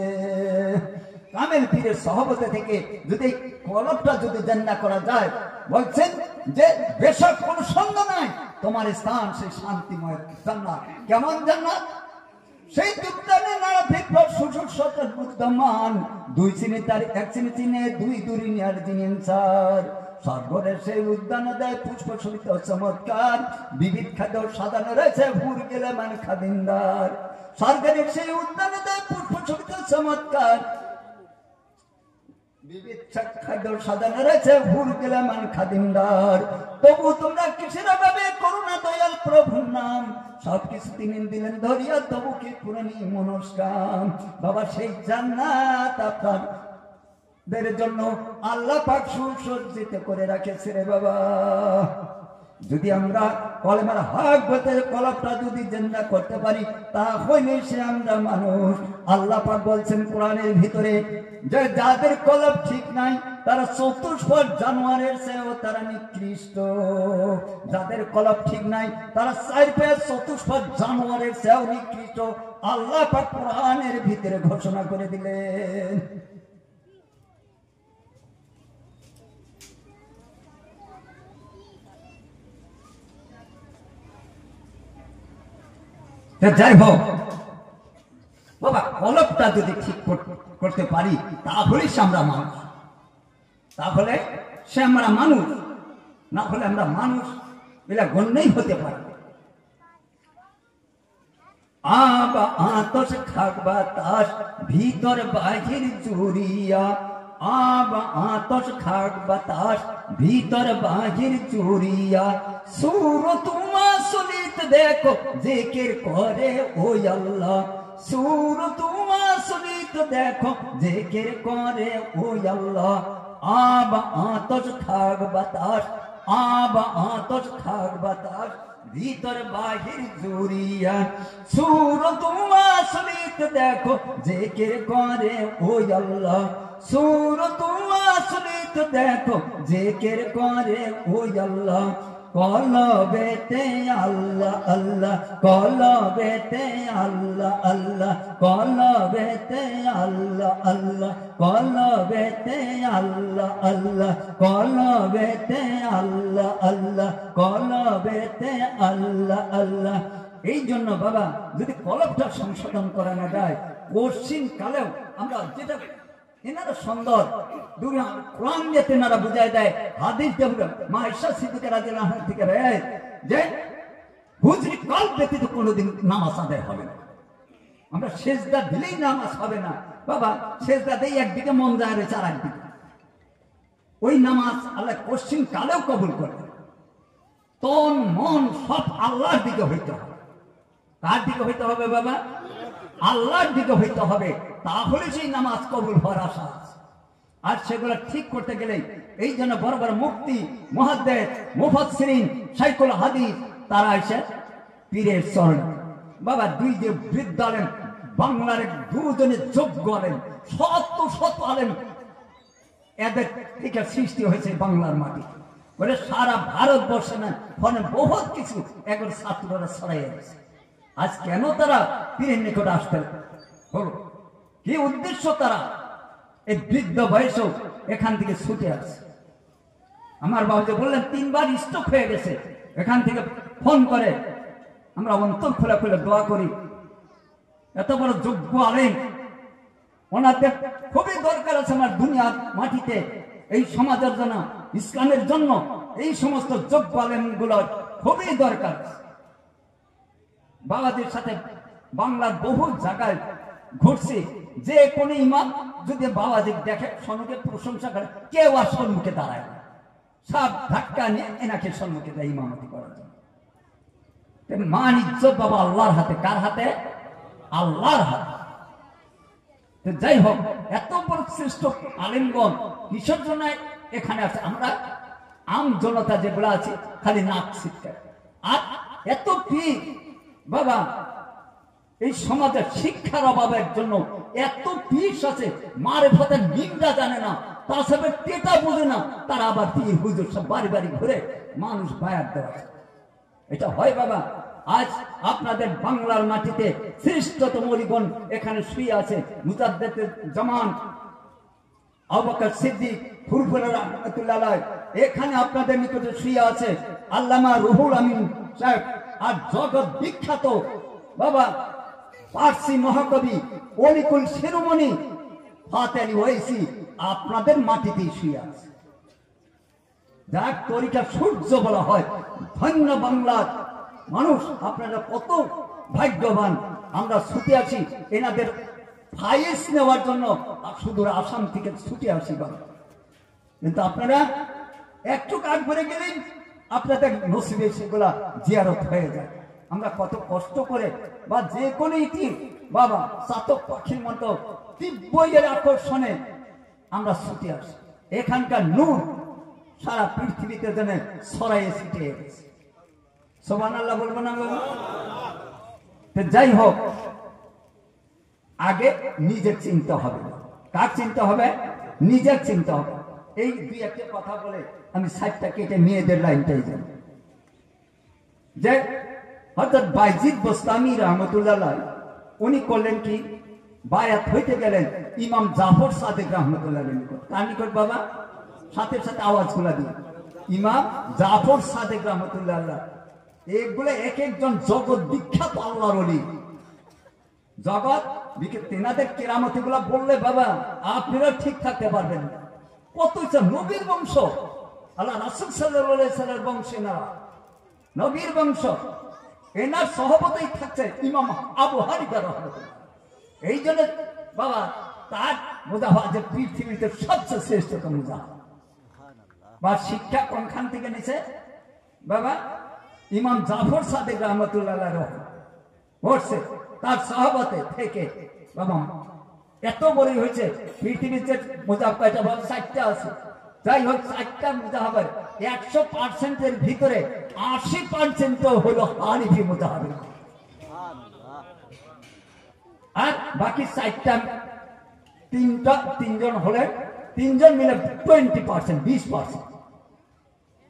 কামেল পীরের সহবতে থেকে যদি কলবটা যদি জান্নাত করা যায়, বলছেন যে বেশক কোন সন্দেহ নাই, তোমার স্থান সেই শান্তিময় জান্নাত। কেমন জান্নাত? সেই দুপ্তানে নারা ফিটফট সুসুর সতের বুদ্ধমান, 2 চিনি তার 1 চিনি চিনে 2 দুরিনিয়ার জিনিনসার। স্বর্গের সেই উদ্যান দেয় পুষ্প শোভিত চমৎকার, বিবিধ খাদ্য সাজানো রয়েছে ভুর গেলে মান খাদিমদার। স্বর্গের সেই উদ্যান দেয় পুষ্প শোভিত চমৎকার, বিবিধ খাদ্য সাজানো রয়েছে ভুর গেলে মান খাদিমদার। তবু তোমরা কিসের ভাবে করুণা দয়াল প্রভুর নাম, সবকিছু তিনি দিলেন ধরিয়া, তবু কি পুরানি মনস্কাম। বাবা সেই জান্নাত আপনাদের জন্য আল্লাহ পাক সুসজ্জিত করে রাখেছে রে বাবা। যদি আমরা কলেমার হক বলতে কলবটা যদি জিন্দা করতে পারি, তাহলে সে আমরা মানুষ। আল্লাহ পাক বলছেন কোরআনের ভিতরে যে যাদের কলব ঠিক নাই তারা চতুষ্পদ জানোয়ারের চেয়েও তারা নিকৃষ্ট। যাদের কলব ঠিক নাই তারা চার পায়ে চতুষ্পদ জানোয়ারের চেয়েও নিকৃষ্ট। আল্লাহ পাক কোরআনের ভিতরে ঘোষণা করে দিলেন। যাই হোক বাবা, কলবটা যদি ঠিক করতে পারি তাহলে সে আমরা মানুষ, তাহলে সে আমরা মানুষ, না হলে আমরা মানুষ এরা গণ্যই হতে পারে। আবা আতস খাক বাতাস ভিতর বাহির জুড়িয়া, আবা আতস খাক বাতাস ভিতর বাহির জুড়িয়া, সুর তোমা সুনিত দেখো জিকির করে ও আল্লাহ, সুর তোমা সুনিত দেখো জিকির করে ও আল্লাহ। আবা আতস খাক বাতাস, আবা আতস খাক বাতাস ভিতর বাহির জুড়িয়া, সুর তোমা সুনিত দেখো জিকির করে ও আল্লাহ, সুর তোমা সুনিত দেখো জিকির করে ও আল্লাহ। কলবেতে আল্লাহ আল্লাহ, কলবেতে আল্লাহ আল্লাহ, কলবেতে আল্লাহ আল্লাহ, কলবেতে আল্লাহ আল্লাহ, কলবেতে আল্লাহ আল্লাহ, কলবেতে আল্লাহ আল্লাহ। এই জন্য বাবা যদি কলবটা সংশোধন করা না যায়, পশ্চিম কালেও আমরা যেটা এনারা সুন্দর কোরআন দিয়ে তেনারা বুঝাই দেয়, হাদিস দিয়ে মা ঈশা সিদ্দিকা রাদিয়াল্লাহু আনহা থেকে রয়ে যে হুজরি কাল ব্যতীত কোনোদিন নামাজ আদায় হবে না। আমরা সেজদা দিলেই নামাজ হবে না বাবা, সেজদা দেই একদিকে মন যায় রয়েছে আর একদিকে, ওই নামাজ আল্লাহ পশ্চিম কালেও কবুল করে। তন মন সব আল্লাহর দিকে হইতে হবে। কার দিকে হইতে হবে বাবা? আল্লাহর দিকে হইতে হবে, তাহলে সেই নামাজ কবুল হওয়ার আশা আছে। আর সেগুলো ঠিক করতে গেলে এই জন্য বড় বড় মুফতি, মুহাদ্দিস, মুফাসসিরিন, শাইখুল হাদিস তারা এসে পীরের চরণ বাবা, দুই যে বৃদ্ধ আলেম বাংলার দুজনে যোগ্য আলেম, শত আলেম এদের থেকে সৃষ্টি হয়েছে বাংলার মাটি বলে সারা ভারতবর্ষে না, ফলে বহুত কিছু এখন ছাত্ররা ছড়াই গেছে। আজ কেন তারা পীরের নিকট আসতে হলো, কি উদ্দেশ্য? তারা এই বৃদ্ধ বয়সেও এখান থেকে ছুটে আসছে। আমার বাবু বললেন 3 বার স্ট্রোক হয়ে গেছে, এখান থেকে ফোন করে আমরা অন্তর খোলা খুলে দোয়া করি। এত বড় যোগ্য আলেম, ওনাদের খুবই দরকার আছে আমার দুনিয়ার মাটিতে, এই সমাজের জন্য, ইসলামের জন্য এই সমস্ত যোগ্য আলেম গুলোর খুবই দরকার। বাবাদের সাথে বাংলার বহু জায়গায় ঘুরছে, যে কোন ইমাম যদি বাবাজি দেখে সম্মুখে প্রশংসা করে, কেউ আর সম্মুখে দাঁড়ায় না, সব ধাক্কা নিয়ে এনাকে সম্মুখে দেয় ইমামতি করার জন্য। মান ইজ্জত বাবা আল্লাহর হাতে। কার হাতে? আল্লাহর হাতে। যাই হোক, এত বড় শ্রেষ্ঠ আলিমগণ কিসের জন্য এখানে আছে? আমরা আম জনতা যেগুলো আছে খালি নাক শিক্ষা, আর এত পীর বাবা এই সমাজের শিক্ষার অভাবের জন্য এত পীর আছে, মারেফতের নিন্দা জানে না, তাসবে টেটা বোঝে না, তারা আবার পীর হুজুর সব বাড়ি বাড়ি ঘুরে মানুষ বায়াত দেওয়া। এটা হয় বাবা। আজ আপনাদের বাংলার মাটিতে শ্রেষ্ঠতম ওলিগণ এখানে শুয়ে আছে। মুজাদ্দিদ জামান আবু বকর সিদ্দিক ফুরফুরা রাহমাতুল্লাহ আলাইহি এখানে আপনাদের নিকটে শুয়ে আছে। আল্লামা রুহুল আমিন সাহেব, আর জগৎ বিখ্যাত বাবা পার্সি মহাকবি অলিকুল শিরোমণি ফাতে আলী ওয়াইসি আপনাদের মাটিতেই শুয়ে আছে। যার তরিকা সূর্য বলা হয়। ধন্য বাংলার মানুষ, আপনারা কত ভাগ্যবান। আমরা ছুটে আসি এনাদের ফাইস নেওয়ার জন্য, সুদূর আসাম থেকে ছুটে আসি বাবা। কিন্তু আপনারা একটু কাজ করে গেলেন, আপনাদের নসিবে সেগুলা জিয়ারত হয়ে যায়। আমরা কত কষ্ট করে বা যে কোনো ইতি বাবা চাতক পাখির মতো তীব্র আকর্ষণে আমরা ছুটে আসি। এখানকার নূর সারা পৃথিবীতে যেন ছড়াইয়ে ছিটিয়ে গেছে। সুবহানাল্লাহ বলবো না বলবো? যাই হোক, আগে নিজের চিন্তা হবে। কার চিন্তা হবে? নিজের চিন্তা হবে। এই দুই একটা কথা বলে আমি সাইডটা কেটে মেয়েদের লাইনটাই যাই। যে হযরত বাইজিদ বোস্তামি রহমতুল্লাহ উনি করলেন কি, বায়াত হইতে গেলেন ইমাম জাফর সাদেক রহমতুল্লাহ নিকট। কার নিকট বাবা? সাথে সাথে আওয়াজ গুলা দিয়ে, ইমাম জাফর সাদেক রহমতুল্লাহ। এগুলো এক একজন জগৎ বিখ্যাত আল্লাহর ওলি। জগৎ তেনাদের কেরামতি গুলা বললে বাবা আপনারা ঠিক থাকতে পারবেন না। কত নবীর বংশ, আল্লাহ রাসূল সাল্লাল্লাহু আলাইহি সাল্লামের বংশে না, নবীর বংশ। এনার সহবতেই থাকছে ইমাম আবু হানিফা রাহমাতুল্লাহ। এই জন্য বাবা তার মুজাহাদ যে পৃথিবীতে সবচেয়ে শ্রেষ্ঠতম মুজাহাদ। বা শিক্ষা কোনখান থেকে নিছে বাবা? ইমাম জাফর সাদেক রহমতুল্লাহ পড়ছে, তার সহবতে থেকে বাবা এত বড় হয়েছে। পৃথিবীতে মুজাহাব কয়টা বল? 4টা আছে। যাই হোক, 4টা মুজাহাবের 100%-এর ভিতরে 80% হলো হানিফি মুজাহাব। আর বাকি 4টা তিনজন হলে, তিনজন মিলে 20%, 20%।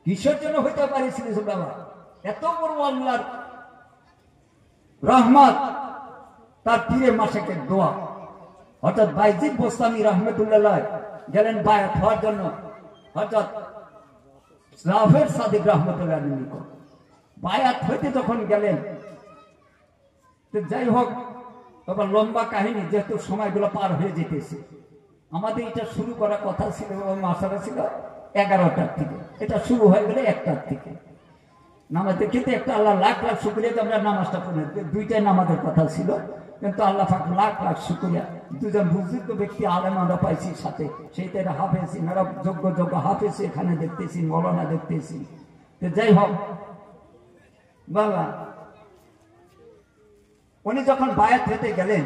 কিসের জন্য হইতে পারিছিল বাবা? এত বড় আল্লাহর রহমত, তার পীরে মাশায়েখের দোয়া। অর্থাৎ বাইজিদ বোস্তামি রহমতুল্লাহ গেলেন বায়াত হওয়ার জন্য অর্থাৎ জাফর সাদেক রহমতুল্লাহ নিকট। বায়াত হইতে যখন গেলেন, যাই হোক তখন লম্বা কাহিনী, যেহেতু সময়গুলো পার হয়ে যেতেছে। আমাদের এটা শুরু করার কথা ছিল, মাসারা ছিল 11টার থেকে, এটা শুরু হয়ে গেলে 1টার থেকে। নামাজের ক্ষেত্রে একটা আল্লাহ লাখ লাখ শুকরিয়া, আমরা নামাজটা পড়ে 2টাই নামাজের কথা ছিল, কিন্তু আল্লাহ পাক লাখ লাখ শুকরিয়া, দুজন বুজুর্গ ব্যক্তি আলেম আমরা পাইছি সাথে, সেইটাই হাফেজ, এনারা যোগ্য যোগ্য হাফেজ এখানে দেখতেছি, মৌলানা দেখতেছি। তো যাই হোক বাবা, উনি যখন বায়াত হতে গেলেন,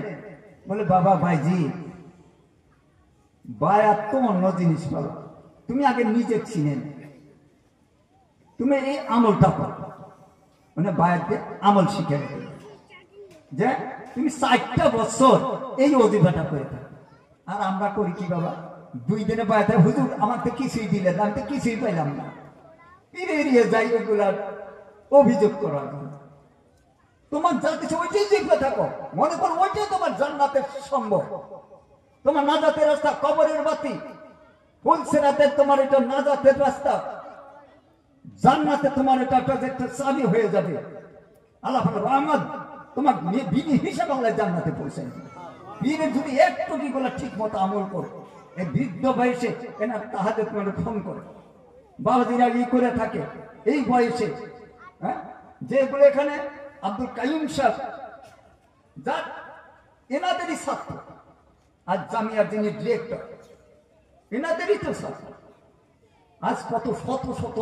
বলে বাবা ভাইজি বায়াত তো অন্য জিনিস বাবা, তুমি আগে নিজে চিনেন, তুমি এই আমলটা করো। মানে বায়াতকে আমল শিখে যে তুমি 4টা বছর এই অজিফাটা করে থাকো। আর আমরা করি কি বাবা? 2 দিনে বায়াতে হুজুর আমার তো কিছুই দিলেন, আমি তো কিছুই পাইলাম না। ফিরে এড়িয়ে যাই ওগুলার অভিযোগ করার জন্য। তোমার যা কিছু ওইটাই জিজ্ঞে থাকো, মনে করো ওইটাই তোমার জান্নাতের সম্ভব, তোমার নাজাতের রাস্তা, কবরের বাতি, ফুলসিরাতের তোমার এটা নাজাতের রাস্তা, জান্নাতে তোমার এটা একটা চাবি হয়ে যাবে। আল্লাহ রহমত তোমার বিনি হিসাবে আল্লাহ জান্নাতে পৌঁছায় দিবে। বীরের যদি একটু কি বলে ঠিক মতো আমল করো, এই বৃদ্ধ বয়সে এনার তাহাতে তোমার ফোন করে বাবাজিরা ই করে থাকে এই বয়সে, হ্যাঁ, যেগুলো এখানে আব্দুল কাইয়ুম সাহেব যার এনাদেরই ছাত্র, আজ জামিয়ার যিনি ডিরেক্টর এনাদেরই তো ছাত্র। আজ কত শত শত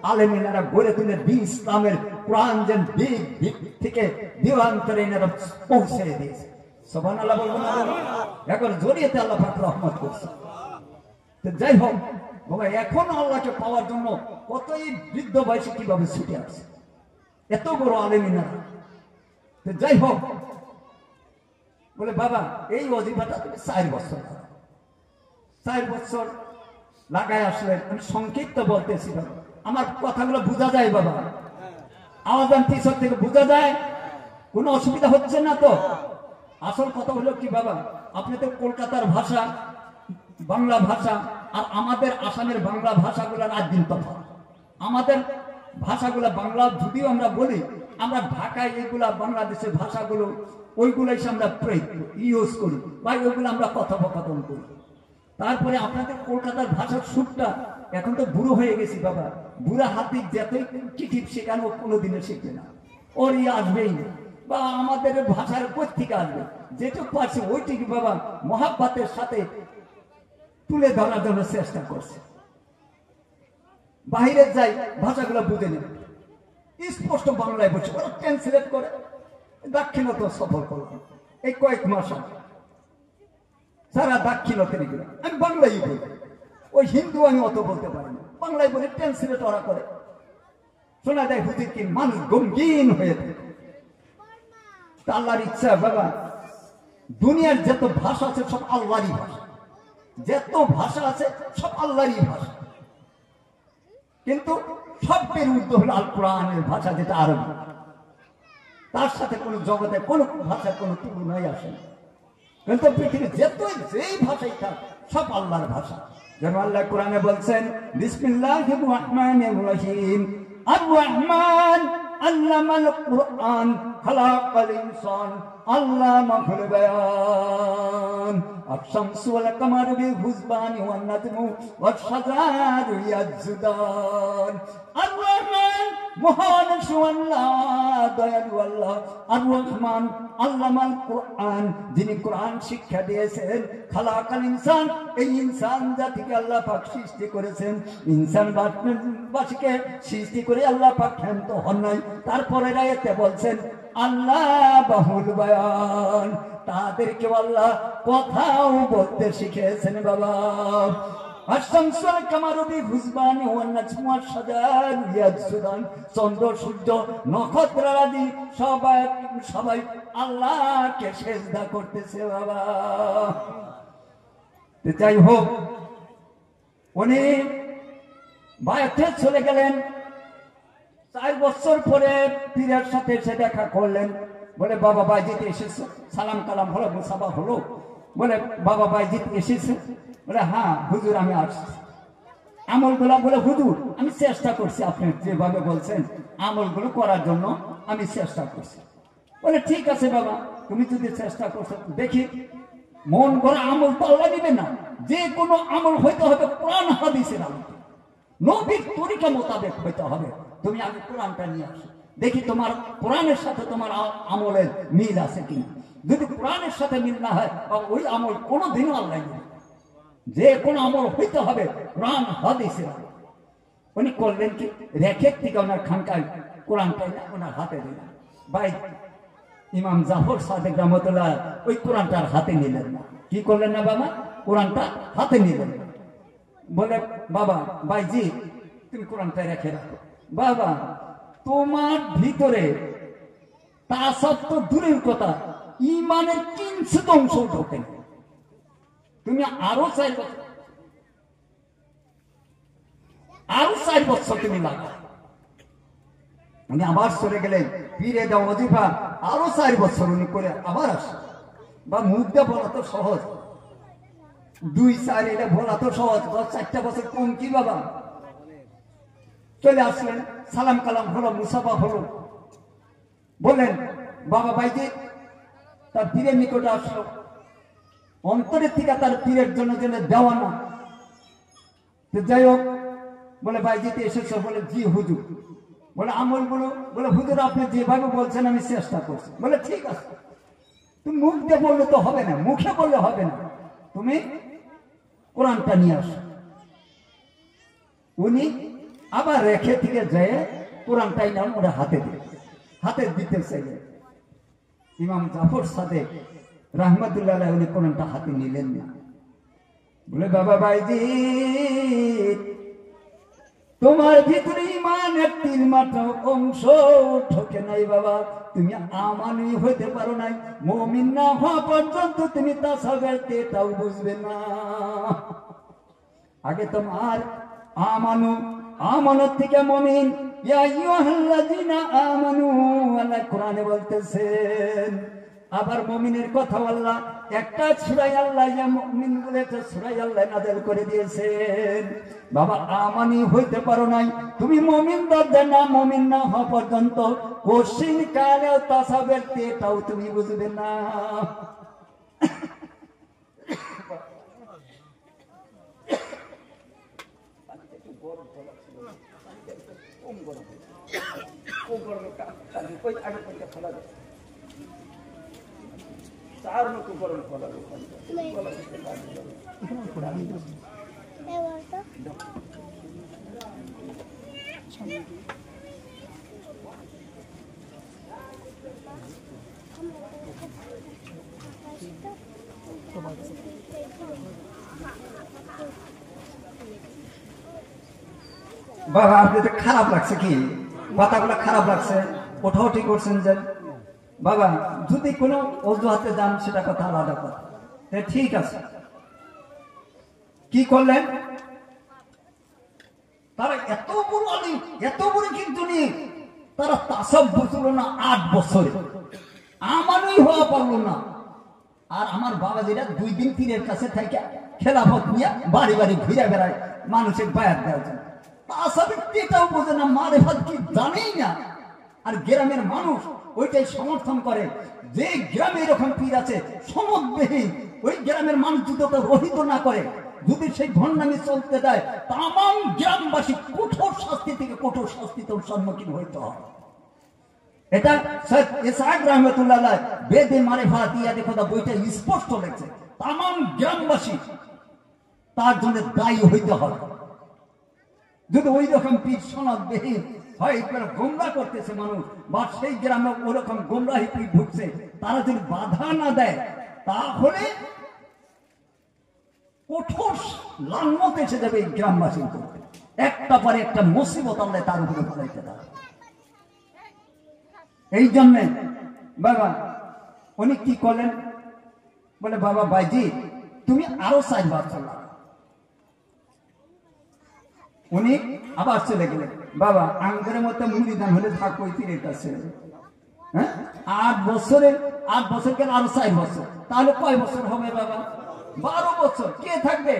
আলেম এনারা গড়ে তুলে দিন ইসলামের কোরআন যেন দিক থেকে দিবান্তরে এনারা পৌঁছে দিয়েছে। সুবহানাল্লাহ বলবো না? এখন জড়িয়েতে আল্লাহ পাক রহমত করছে। তো যাই হোক বাবা, এখন আল্লাহকে পাওয়ার জন্য কতই বৃদ্ধ বয়সে কিভাবে ছুটে আসছে এত বড় আলেম এনারা। তো যাই হোক বলে বাবা এই ওজিফাটা তুমি 4 বছর 4 বছর লাগায় আসলেন। আমি সংক্ষিপ্ত বলতেছি বাবা, আমার কথাগুলো বোঝা যায় বাবা, আওয়াজান পিছন থেকে বোঝা যায়, কোনো অসুবিধা হচ্ছে না তো? আসল কথা হলো কি বাবা, আপনি তো কলকাতার ভাষা বাংলা ভাষা আর আমাদের আসামের বাংলা ভাষাগুলোর 8 দিন তফাৎ। আমাদের ভাষাগুলো বাংলা যদিও আমরা বলি, আমরা ঢাকায় এগুলা বাংলাদেশের ভাষাগুলো ওইগুলো এসে আমরা ইউজ করি বা ওইগুলো আমরা কথোপকথন করি। তারপরে আপনাদের কলকাতার ভাষার সুরটা এখন তো বুড়ো হয়ে গেছি বাবা, বুড়া হাতি যতই চিঠি শেখানো কোনোদিনও শিখবে না, ওরই আসবেই না। বা আমাদের ভাষার কোথেকে আসবে, যেটুকু পারছে ওইটুকু বাবা মহাব্বতের সাথে তুলে ধরার জন্য চেষ্টা করছে। বাইরে যাই ভাষাগুলো বুঝে নেবে, স্পষ্ট বাংলায় বলছে, ওরা ট্রান্সলেট করে। দাক্ষিণাত্য সফর করলাম এই কয়েক মাস আগে, সারা দাক্ষিণাত্যের গেলে আমি বাংলাই বলি, ওই হিন্দু আমি অত বলতে পারি না, বাংলায় বলে ট্রান্সলেট ওরা করে। শোনা যায় হুজুর কি মানুষ গমগীন হয়ে থাকে। আল্লাহর ইচ্ছা বাবা, দুনিয়ার যত ভাষা আছে সব আল্লাহরই ভাষা, যত ভাষা আছে সব আল্লাহরই ভাষা, কিন্তু সবের ঊর্ধ্ব হলো আল কোরআনের ভাষা, যেটা আরবি। তার সাথে কোনো জগতে কোনো ভাষার কোনো তুলনাই আসে না। কিন্তু পৃথিবীর যেই ভাষাই থাক সব আল্লাহর ভাষা। যেমন আল্লাহ কোরআনে বলছেন, বিসমিল্লাহির রহমানির রহিম, আর রহমান আল্লামাল কোরআন খালাকাল ইনসান আল্লামাহুল বায়ান, আশ-শামসু ওয়াল কামারু বিল-হুসবানি ওয়ান-নাজমু ওয়াশ-শাজারু ইয়াসজুদান। আর রহমান মহান আল্লাহ, দয়ালু আল্লাহ। আর রহমান আল্লামাল কোরআন, যিনি কোরআন শিক্ষা দিয়েছেন। খালাকাল ইনসান, এই ইনসান জাতিকে আল্লাহ পাক সৃষ্টি করেছেন। ইনসান বাসীকে সৃষ্টি করে আল্লাহ পাক ক্ষান্ত হন নাই। তারপরে আয়াতে বলছেন আল্লাহ বাহুল বায়ান, তাদেরকে আল্লাহ কথাও বলতে শিখিয়েছেন বাবা। চন্দ্র সূর্য নক্ষত্র আদি সবাই আল্লাহকে সেজদা করতেছে বাবা। যাই হোক, উনি বায়াতে চলে গেলেন। 4 বছর পরে পীরের সাথে এসে দেখা করলেন। বলে বাবা বাইজিৎ এসেছে, সালাম কালাম হলো, মুসাফা হলো। বলে বাবা বাইজিৎ এসেছে? বলে হ্যাঁ হুজুর আমি আসছি। আমলগুলো বলে হুজুর আমি চেষ্টা করছি, আপনি যেভাবে বলছেন আমলগুলো করার জন্য আমি চেষ্টা করছি। বলে ঠিক আছে বাবা, তুমি যদি চেষ্টা করছো দেখি। মন করে আমল তো আল্লাহ দিবে না, যে কোনো আমল হইতে হবে কোরআন হাদিসের আমল, নবীর তরিকা মোতাবেক হইতে হবে। তুমি আগে কোরআনটা নিয়ে আসো, দেখি তোমার কোরআনের সাথে তোমার আমলের মিল আছে কিনা। যদি কোরআনের সাথে মিল না হয় ওই আমল কোনোদিনও আল্লাহ দিবে। যে কোনো আমল হইতে হবে কোরআন হাদিসের আমল। উনি করলেন কি, রেখে থেকে ওনার খানকায় কোরআনটাই না ওনার হাতে দিলেন। ভাই ইমাম জাফর সাদেক রহমতুল্লাহ ওই কোরআনটার হাতে নিলেন না। কি করলেন না বাবা, কোরআনটা হাতে নিলেন। বলে বাবা ভাইজি তুমি কোরআনটা রেখে রাখো। বাবা তোমার ভিতরে তা সত্য দূরের কথা, ইমানের কিঞ্চিত অংশ ঢোকে, তুমি আরো 4 বছর তুমি লাগো। উনি আবার চলে গেলেন, পীরে দেওয়া ওজিফা আরো 4 বছর উনি করে আবার আসে। বা মুখ দিয়ে বলা তো সহজ, 2-4 এটা বলা তো সহজ, 4টা বছর কম কি বাবা। চলে আসলেন, সালাম কালাম হলো, মুসাফা হলো। বললেন বাবা বাইজিৎ, তার পীরের নিকটে আসলো। অন্তরের থেকে তার পীরের জন্য যেন দেওয়া না। যাই হোক, বলে বাইজিৎ এসেছ? বলে জি হুজুর। বলে আমল বলো? বলে হুজুর আপনি যেভাবে বলছেন আমি চেষ্টা করছি। বলে ঠিক আছে, তুমি মুখ দিয়ে বললে তো হবে না, মুখে বললে হবে না, তুমি কোরআনটা নিয়ে আসো। উনি আবার রেখে থেকে যেয়ে কোরআনটাই নাম ওরা হাতে দিতে চাইলে ইমাম জাফর সাদেক রহমতুল্লাহ উনি কোরআনটা হাতে নিলেন না। বলে বাবা বাইজিৎ তোমার ভিতরে ইমানের 3 মাত্র অংশ ঢোকে নাই বাবা, তুমি আমানি হইতে পারো নাই। মুমিন না হওয়া পর্যন্ত তুমি তাসাবেরটাও বুঝবে না। আগে তোমার আমানত থেকে মুমিন, ইয়া আইয়ুহাল্লাযীনা আমানু, আল্লাহ কোরআনে বলতেছেন। আবার মুমিনের কথা আল্লাহ একটা সূরা আল্লাহ ইয়া মুমিন বলে একটা সূরা আল্লাহ নাযিল করে দিয়েছেন। বাবা আমানি হইতে পারো নাই, তুমি মুমিন দরজা না, মুমিন না হওয়া পর্যন্ত কোশ্চিন কালে তাসাবেরটাও তুমি বুঝবে না। চার মতো গরম ফলা বাবা আপনাদের খারাপ লাগছে কি? কথাগুলো খারাপ লাগছে, ওঠাউঠি করছেন যে বাবা যদি কোনো অজুহাতে যান সেটা কথা আলাদা কথা। ঠিক আছে, কি করলেন? তারা এত বড় আলিম, এত বড় কিন্তু তারা তাসব বুঝলো না 8 বছরে, আমারই হওয়া পারলো না। আর আমার বাবা যেটা 2 দিন পীরের কাছে থেকে খেলাফত নিয়ে বাড়ি বাড়ি ঘুরে বেড়ায় মানুষের বায়াত দেওয়ার জন্য। তাসবের এটাও বোঝে না, মারেফাত কি জানেই না। আর গ্রামের মানুষ ওইটাই সমর্থন করে যে গ্রামে এরকম পীর আছে সমদবিহীন, ওই গ্রামের মানুষ যদি ওটা রহিত না করে, যদি সেই ভণ্ডামি চলতে দেয়, তামাম গ্রামবাসী কঠোর শাস্তি থেকে কঠোর শাস্তিতে সম্মুখীন হইতে হবে। এটা সৈয়দ ইসহাক রাহমাতুল্লাহ আলাইহি বেদে মারিফাত দিয়া দেখো দা বইটা স্পষ্ট লেখছে, তামাম গ্রামবাসী তার জন্য দায়ী হইতে হবে। যদি ওই রকম পীর সনদবিহীন হয়, গোমরা করতেছে মানুষ, বা সেই গ্রামে ওরকম গোমরাহি পীর ঢুকছে, তারা যদি বাধা না দেয় তাহলে কঠোর লানত এসে যাবে এই গ্রামবাসীর করতে। একটা পরে একটা মুসিবত আল্লাহ তার উপরে ফেলাইতে পারে। এই জন্যে বাবা উনি কি করলেন, বলে বাবা ভাইজি তুমি আরো 4 বছর লাগবে। উনি আবার চলে গেলেন। বাবা আঙ্গুরের মতো মুড়িদান হলে থাকবো পীরের কাছে। হ্যাঁ 8 বছরে 8 বছর কেন আরো 4 বছর, তাহলে কয় বছর হবে বাবা? 12 বছর। কে থাকবে?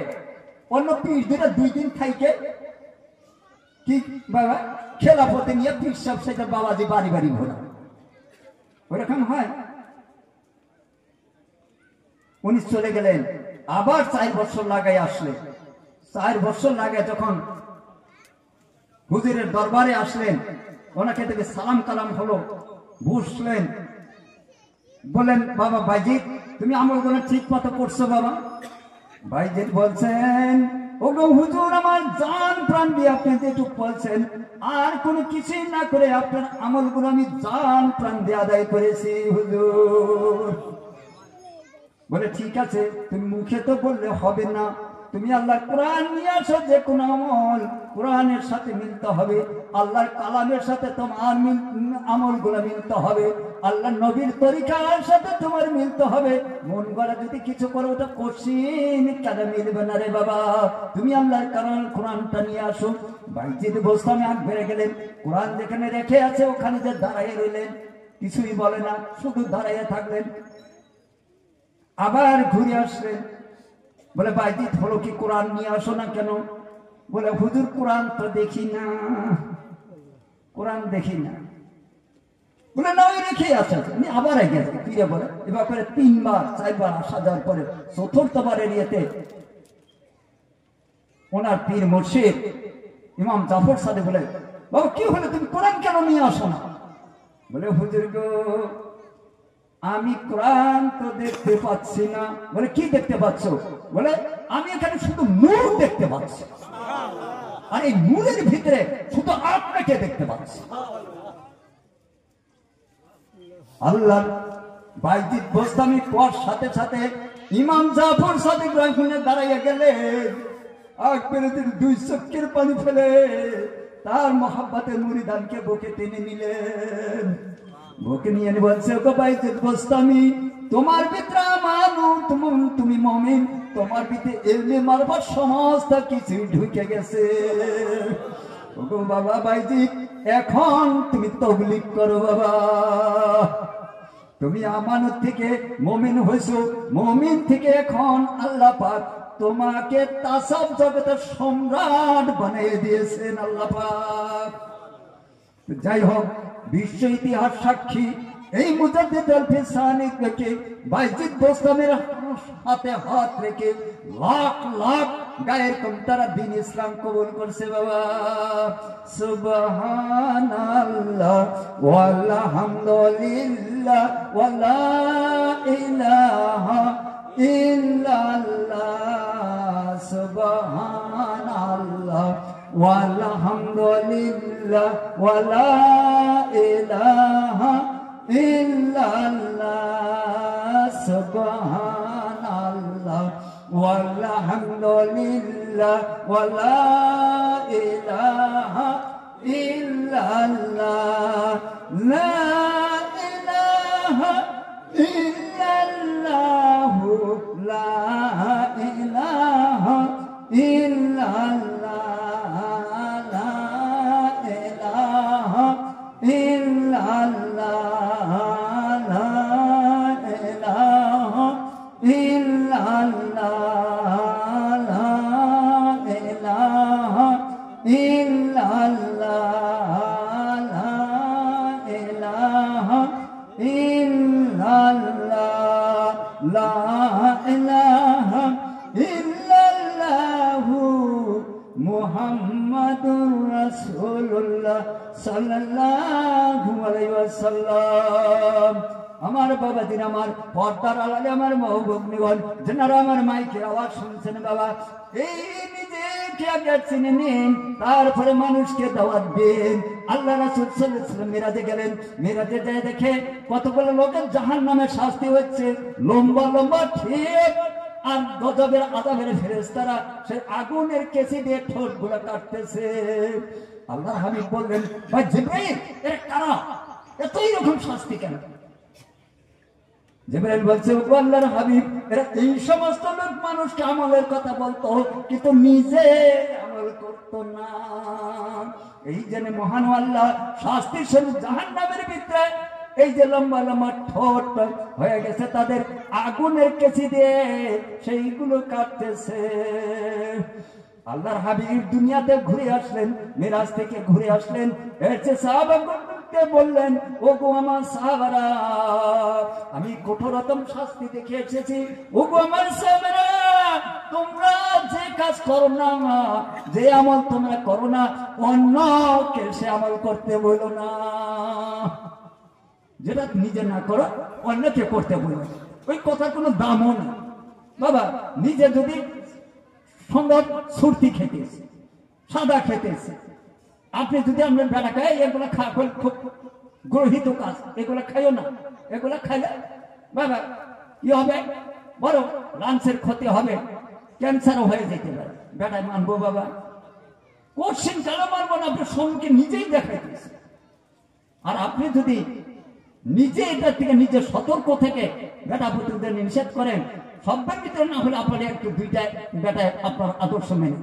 অন্য পীর দুটা 2 দিন থাইকে কি বাবা খেলাফতে নিয়ে পীর সব সেটা বাবাজি বাড়ি বাড়ি ঘোরা, ওরকম হয়। উনি চলে গেলেন, আবার 4 বছর লাগাই আসলে। 4 বছর লাগে যখন হুজুরের দরবারে আসলেন, ওনাকে থেকে সালাম কালাম হলো, বসলেন, বলেন বাবা ভাইজিৎ তুমি আমলগুলো ঠিক মতো করছো বাবা? ভাইজিৎ বলছেন, ওগো হুজুর আমার জান প্রাণ দিয়ে আপনি যেটুকু বলছেন, আর কোনো কিছুই না করে আপনার আমলগুলো আমি জান প্রাণ দিয়ে আদায় করেছি হুজুর। বলে ঠিক আছে, তুমি মুখে তো বললে হবে না, তুমি আল্লাহর কোরআন নিয়ে আসো, যে কোন আমল কোরআনের সাথে মিলতে হবে, আল্লাহর কালামের সাথে তোমার আমলগুলো মিলতে হবে, আল্লাহর নবীর তরিকার সাথে তোমার মিলতে হবে। মন গড়া যদি কিছু করো ওটা কঠিন কাজে মিলবে না রে বাবা, তুমি আল্লাহর কালাম কোরআনটা নিয়ে আসো। ভাইজিৎ বোস্তামে আগ বেড়ে গেলেন, কোরআন যেখানে রেখে আছে ওখানে যে দাঁড়াইয়ে রইলেন, কিছুই বলে না, শুধু দাঁড়াইয়ে থাকলেন। আবার ঘুরে আসলেন, বলে ভাইজিৎ হলো কি কোরআন নিয়ে আসো না কেন? বলে হুজুর কোরআন তো দেখি না, কোরআন দেখি না। বলে না ওই রেখে আসা। আবার গেছে ফিরে বলে, এবার করে 3 বার 4 বার আসা যাওয়ার পরে 4th এরিয়াতে ওনার পীর মুর্শিদ ইমাম জাফর সাহেব বলে, বাবা কি হলো তুমি কোরআন কেন নিয়ে আসো না? বলে হুজুর গো আমি কোরআন তো দেখতে পাচ্ছি না। বলে কি দেখতে পাচ্ছ? বলে আমি এখানে শুধু নূর দেখতে পাচ্ছি, আর এই নূরের ভিতরে শুধু আপনাকে দেখতে পাচ্ছি। আল্লাহ বাইজিৎ বোস্তামি পর সাথে সাথে ইমাম জাফর সাদিক রাহিমাহুল্লাহ দাঁড়াইয়া গেলেন, আর পেরে 2 চোখের পানি ফেলে তার মহব্বতের মুরিদানকে বুকে টেনে নিলেন। বুকে নিয়ে বলছে, ওগো বাইজিৎ বোস্তামি তোমার ভিতরে আমার নূর, তুমি মুমিন, তোমার ভিতরে ইলমে মারফত সমস্ত কিছু ঢুকে গেছে। ওগো বাবা বাইজিৎ এখন তুমি তাবলীগ করো বাবা, তুমি আমানত থেকে মুমিন হইছো, মুমিন থেকে এখন আল্লাহ পাক তোমাকে তাসাব জগতের সম্রাট বানিয়ে দিয়েছেন আল্লাহ পাক। যাই হোক, বিশ্ব ইতিহাস সাক্ষী এই মুজাদ্দিদ আল ফিসানি থেকে বাইজিদ বোস্তামের হাতে হাত রেখে লাখ লাখ গায়ের কম তারা দিন ইসলাম কবুল করছে বাবা। সুবহানাল্লাহ ওয়ালহামদুলিল্লাহ ওয়ালা ইলাহা ইল্লাল্লাহ। সুবহানাল্লাহ ওয়ালহামদুলিল্লাহ ওয়ালা ইলাহা ইল্লাল্লাহ। সুবহানাল্লাহ ওয়ালহামদুলিল্লাহ ওয়ালা ইলাহা ইল্লাল্লাহ। লা ইলাহা ইল্লাল্লাহ লা ইলাহা ইল্লাল্লাহ লা ইলাহা ইল্লাল্লাহ লা ইলাহা ইল্লাল্লাহ লা ইলাহা ইল্লাল্লাহ লা ইলাহা ইল্লাল্লাহ লা ইলাহা ইল্লাল্লাহ মুহাম্মাদুর রাসূলুল্লাহ সাল্লাল্লাহু আলাইহি ওয়াসাল্লাম। আমার বাবাজির, আমার পর্দার আড়ালে আমার মহবুবনিগণ, যারা আমার মাইকের আওয়াজ শুনছেন বাবা, এই নিজেকে আগে চিনে নিন, তারপরে মানুষকে দাওয়াত দিন। আল্লাহ রাসূল সাল্লাল্লাহু আলাইহি ওয়াসাল্লাম মিরাজে গেলেন, মিরাজে যায় দেখে কতগুলো লোকের জাহান্নামে শাস্তি হচ্ছে, লম্বা লম্বা ঠিক আর গজবের আযাবের ফেরেশতারা সেই আগুনের কেচি দিয়ে ঠোঁটগুলো কাটতেছে। আল্লাহর হাবিব বললেন, ভাই জিবরাইল, এরা কারা, এতই রকম শাস্তি কেন? জিবরাইল বলছে, ও আল্লাহর হাবিব, এরা এই সমস্ত লোক মানুষকে আমলের কথা বলতো কিন্তু নিজে আমল করতো না। এই জন্য মহান আল্লাহ শাস্তির স্বরূপ জাহান্নামের ভিতরে এই যে লম্বা লম্বা ঠোঁট হয়ে গেছে, তাদের আগুনের কেচি দিয়ে সেইগুলো কাটতেছে। আল্লাহর হাবিব দুনিয়াতে ঘুরে আসলেন, মিরাজ থেকে ঘুরে আসলেন, এসে সাহাবাকে বললেন, ও গো আমার সাহাবারা, আমি কঠোরতম শাস্তি দেখে এসেছি। ও গো আমার সাহাবারা, তোমরা যে কাজ করো না, যে আমল তোমরা করো না, অন্যকে সে আমল করতে বলো না। যেটা নিজে না করো অন্যকে করতে বলো, ওই কথার কোনো দামও না বাবা। নিজে যদি সুন্দর সুরতি খেতেছে, সাদা খেতেছে, আপনি যদি আপনার বেলা খায় এগুলো খুব গ্রহিত কাজ, এগুলো খাইও না। এগুলো খাইলে বাবা কি হবে, বড় লাঞ্চের ক্ষতি হবে, ক্যান্সারও হয়ে যেতে পারে। বেটায় মানবো বাবা, কোশ্চিন কেন মানবো না? আপনি সম্মুখে নিজেই দেখাইতেছে। আর আপনি যদি নিজে এটার থেকে নিজে সতর্ক থেকে বেটা পুত্রদের নিষেধ করেন, সবের ভিতরে না হলে আপনি একটু দুইটায় বেটায় আপনার আদর্শ মেনে।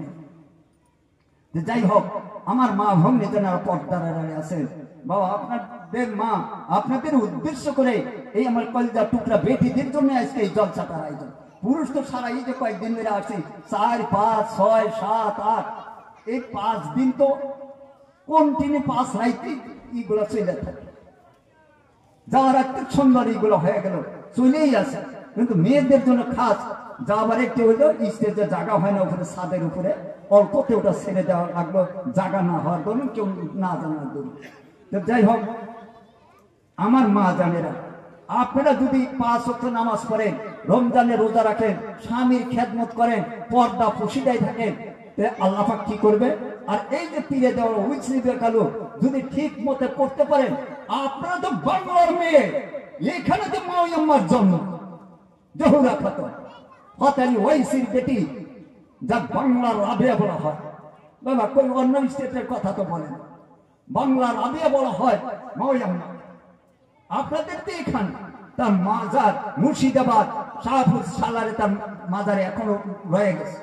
যাই হোক, আমার মা ভগ্নী যারা পর্দার আড়ালে আছেন বাবা, আপনাদের মা আপনাদের উদ্দেশ্য করে এই আমার কলিজা টুকরা বেটিদের জন্য আজকে এই জলসাটার আয়োজন। পুরুষ তো সারা এই যে কয়েকদিন ধরে আসছে, 4, 5, 6, 7, 8, এই 5 দিন তো কন্টিনিউ 5 রাইতে এইগুলো চলে থাকে। যাওয়ার একটু সুন্দর এইগুলো হয়ে গেল, চলেই আসে। কিন্তু মেয়েদের জন্য খাস যাওয়ার একটু হইলো, স্টেজে জায়গা হয় না উপরে, ছাদের উপরে অল্পতে ওটা ছেড়ে দেওয়া লাগলো, জায়গা না হওয়ার দরুন, কেউ না জানার দরুন। তো যাই হোক, আমার মা জানেরা, আপনারা যদি 5 ওয়াক্ত নামাজ পড়েন, রমজানে রোজা রাখেন, স্বামীর খেদমত করেন, পর্দা পুশিদায় থাকেন, আল্লাহ পাক কি করবে? আর এই যে পীরে দেওয়া উইসিবে কালো যদি ঠিক মতে পড়তে পারেন, আপনারা তো বাংলার মেয়ে, এখানে তো মাওয়াম্মার জন্ম, জহুরা খাতুন হতালি ওয়াইসির বেটি, যা বাংলার রাবিয়া বলা হয় বাবা। কোন অন্য স্টেটের কথা তো বলেন, বাংলার রাবিয়া বলা হয় মাওয়াম্মা। আপনাদের তো এখানে তার মাজার মুর্শিদাবাদ শাহপুর সালারে তার মাজারে এখনো রয়ে গেছে।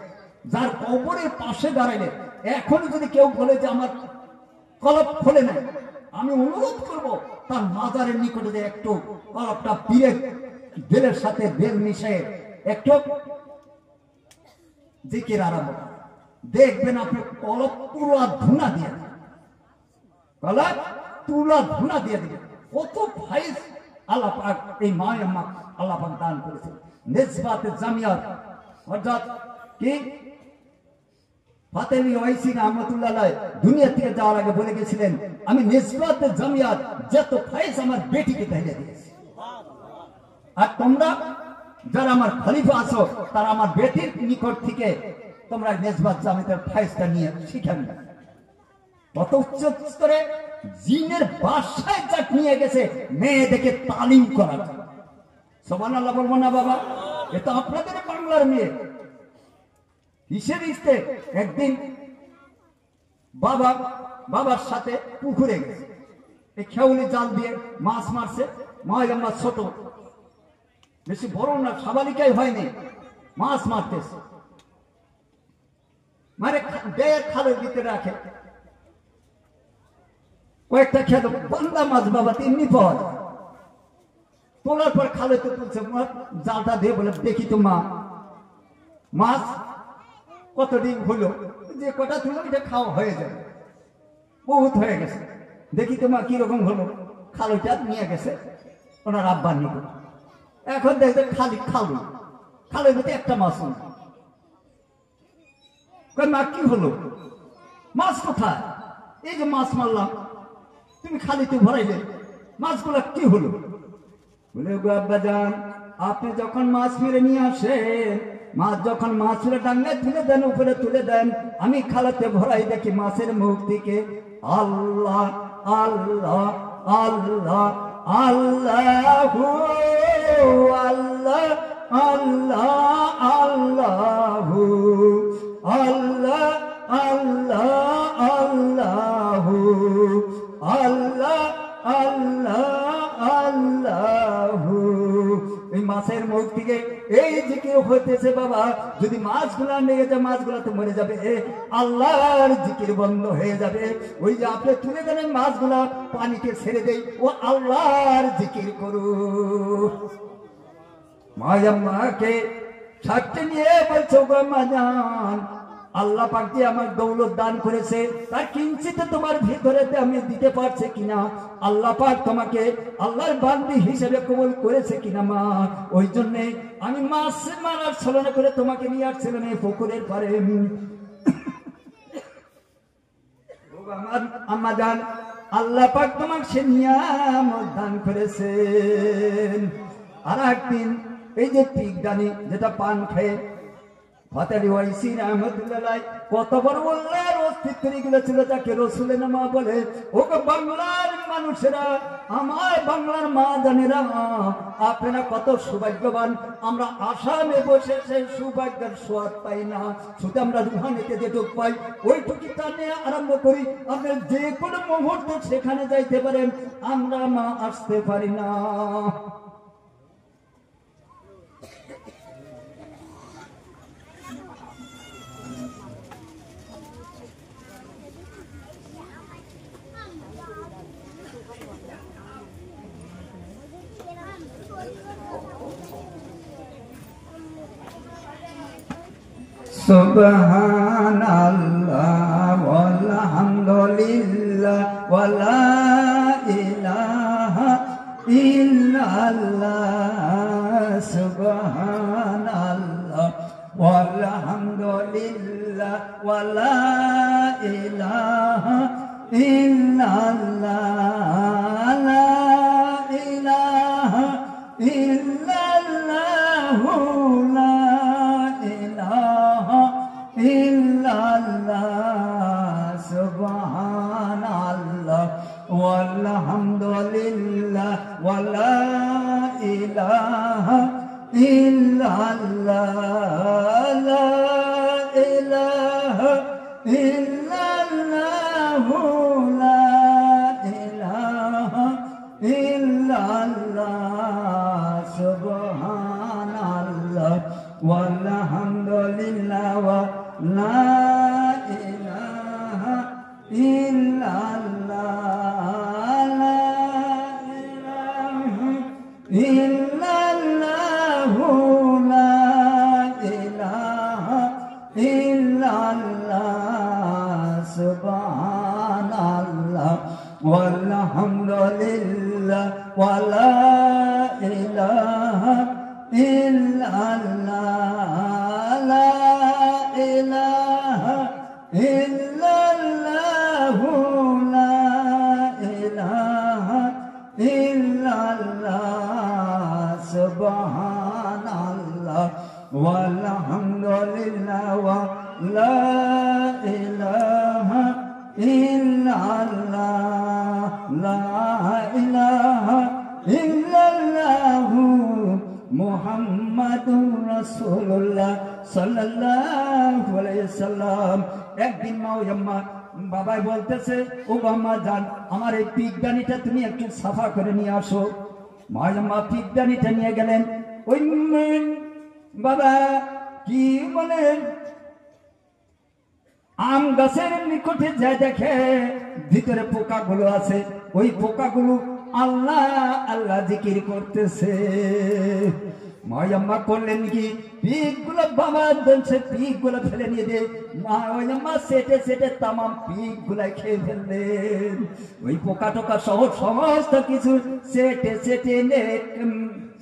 যার কবরের পাশে দাঁড়াইলে এখনো যদি কেউ বলে যে আমার কলব খোলে নাই, আমি অনুরোধ করব তার মাজারের নিকটে যে একটু কলবটা পীরের বেলের সাথে বেল মিশে একটু জিকির আরম্ভ দেখবেন, আপনি কলব তুলা ধুনা দিয়ে, কলব তুলা ধুনা দিয়ে দিবেন। কত ভাইস আল্লাহ পাক এই মায়াম্মা আল্লাহ পাক দান করেছেন। নিসবাত জামিয়াত অর্থাৎ কি ফাতেমি ওয়াইসি রহমাতুল্লাহ আলাইহি দুনিয়া থেকে যাওয়ার আগে বলে গেছিলেন, আমি নিসবাত জামিয়াত যত ফায়েজ আমার বেটিকে ঢেলে দিয়েছি, আর তোমরা যারা আমার খলিফা আছো তারা আমার বেটির নিকট থেকে তোমরা নিসবাত জামিয়াতের ফায়েজটা নিয়ে শিখে নিও। কত উচ্চ স্তরে জিনের বাসায় যাক নিয়ে গেছে মেয়েদেরকে তালিম করার। সুবহানাল্লাহ বলবো না বাবা? এটা আপনাদের বাংলার মেয়ে হিসেবে ইস্তে একদিন বাবার সাথে পুকুরে গেছে, এই খেউলি জাল দিয়ে মাছ মারছে। মাছ ছোট, বেশি বড় না, সাবালিকাই হয়নি, মাছ মারতেছে, মানে গায়ের খালের ভিতরে রাখে। কয়েকটা খেলো বান্দা মাছ বাবা তেমনি পাওয়া যায়। তোলার পর খালে তো তুলছে, জালটা দিয়ে বলে দেখি তো মা মাছ কতদিন হলো, যে কটা তুলো এটা খাওয়া হয়ে যাবে, বহুত হয়ে গেছে, দেখি তো মা কিরকম হলো। খালুটা নিয়ে গেছে ওনার আব্বার নিকট। এখন দেখছে খালি খালের মধ্যে একটা মাছ নেই। মা কি হলো, মাছ কোথায়? এই যে মাছ মারলাম, তুমি খালিতে ভরাইলে, মাছগুলা কি হলো? বলে গো আব্বাজান, আপনি যখন মাছ মেরে নিয়ে আসেন, মাছ যখন মাছ মেরে ডাঙ্গায় তুলে দেন, উপরে তুলে দেন, আমি খালাতে ভরাই দেখি মাছের মুখ থেকে আল্লাহ আল্লাহ আল্লাহ আল্লাহু আল্লাহ আল্লাহ আল্লাহু আল্লাহ আল্লাহ আল্লাহু আল্লাহ আল্লাহ আল্লাহু। এই মাছের মুখ থেকে এই জিকির হইতেছে বাবা। যদি মাছগুলা নিয়ে যায়, মাছগুলা তো মরে যাবে, আল্লাহর জিকির বন্ধ হয়ে যাবে। ওই যে আপনি তুলে দেন মাছগুলা পানিতে ছেড়ে দেই, ও আল্লাহর জিকির করু। মায়াম্মাকে সাথে নিয়ে বলছো গো মাজান, আল্লাহ পাক যে আমার দৌলত দান করেছে তার কিঞ্চিত তোমার ভিতরে আমি দিতে পারছে কিনা, আল্লাহ পাক তোমাকে আল্লাহর বান্দি হিসেবে কবুল করেছে কিনা মা, ওই জন্য আমি মাছ মারার ছলনা করে তোমাকে নিয়ে আসছিলাম এই পুকুরের পারে। আমার আম্মা জান, আল্লাহ পাক তোমাকে সে নিয়ামত দান করেছেন। আর একদিন এই যে পিকদানি যেটা পান খেয়ে ফাতেমি ওয়াইসি রহমাতুল্লাহ কত বড় আল্লাহর অস্তিত্বের এগুলো ছিল, যাকে রসুলের নামা বলে। ওকে বাংলার মানুষেরা, আমার বাংলার মা জানেরা, আপনারা কত সৌভাগ্যবান। আমরা আসামে বসে সেই সৌভাগ্যের স্বাদ পাই না, শুধু আমরা রুহানিতে যেটুক পাই ওইটুকু টানে আরম্ভ করি। আপনার যে কোনো মুহূর্তে সেখানে যাইতে পারেন, আমরা মা আসতে পারি না। সুবহানাল্লাহ ওয়ালহামদুলিল্লাহ ওয়ালা ইলাহা ইল্লাল্লাহ। সুবহানাল্লাহ ওয়ালহামদুলিল্লাহ ওয়ালা ইলাহা ইল্লাল্লাহ। লা ইলাহা ইল্লাল্লাহু লা illallah. Subhanallah walhamdulillah wa la ilaha illallah. La ilaha illallah la ilaha illallah. Subhanallah walhamdulillah wa la ilaha illallah. La ilaha illallah la ilaha illallah. Subhanallah walhamdulillah wa la ইলাহা ইল্লাল্লাহ লা ইলাহা ইল্লাল্লাহু লা ইলাহা ইল্লাল্লাহ সুবহানাল্লাহ ওয়ালহামদুলিল্লাহ ওয়া লা ইলাহা ইল্লাল্লাহ লা ইলাহা ইল্লাল্লাহু মুহাম্মাদুর রাসূলুল্লাহ সাল্লাল্লাহু আলাইহি সাল্লাম। একদিন মা ও আম্মা বাবাই বলতেছে, ও আম্মা জান, আমার এই পিকদানিটা তুমি একটু সাফা করে নিয়ে আসো। মা আম্মা পিকদানিটা নিয়ে গেলেন। ওই বাবা কি বলেন, আম গাছের নিকটে যা দেখে ভিতরে পোকাগুলো আছে, ওই পোকাগুলো আল্লাহ আল্লাহ জিকির করতেছে। মায়াম্মা করলেন কি, পিক গুলো বাবা বলছে পিক গুলো ফেলে নিয়ে দে। মায়াম্মা সেটে সেটে তামাম পিক গুলাই খেয়ে ফেললেন। ওই পোকা টোকা সহ সমস্ত কিছু সেটে সেটে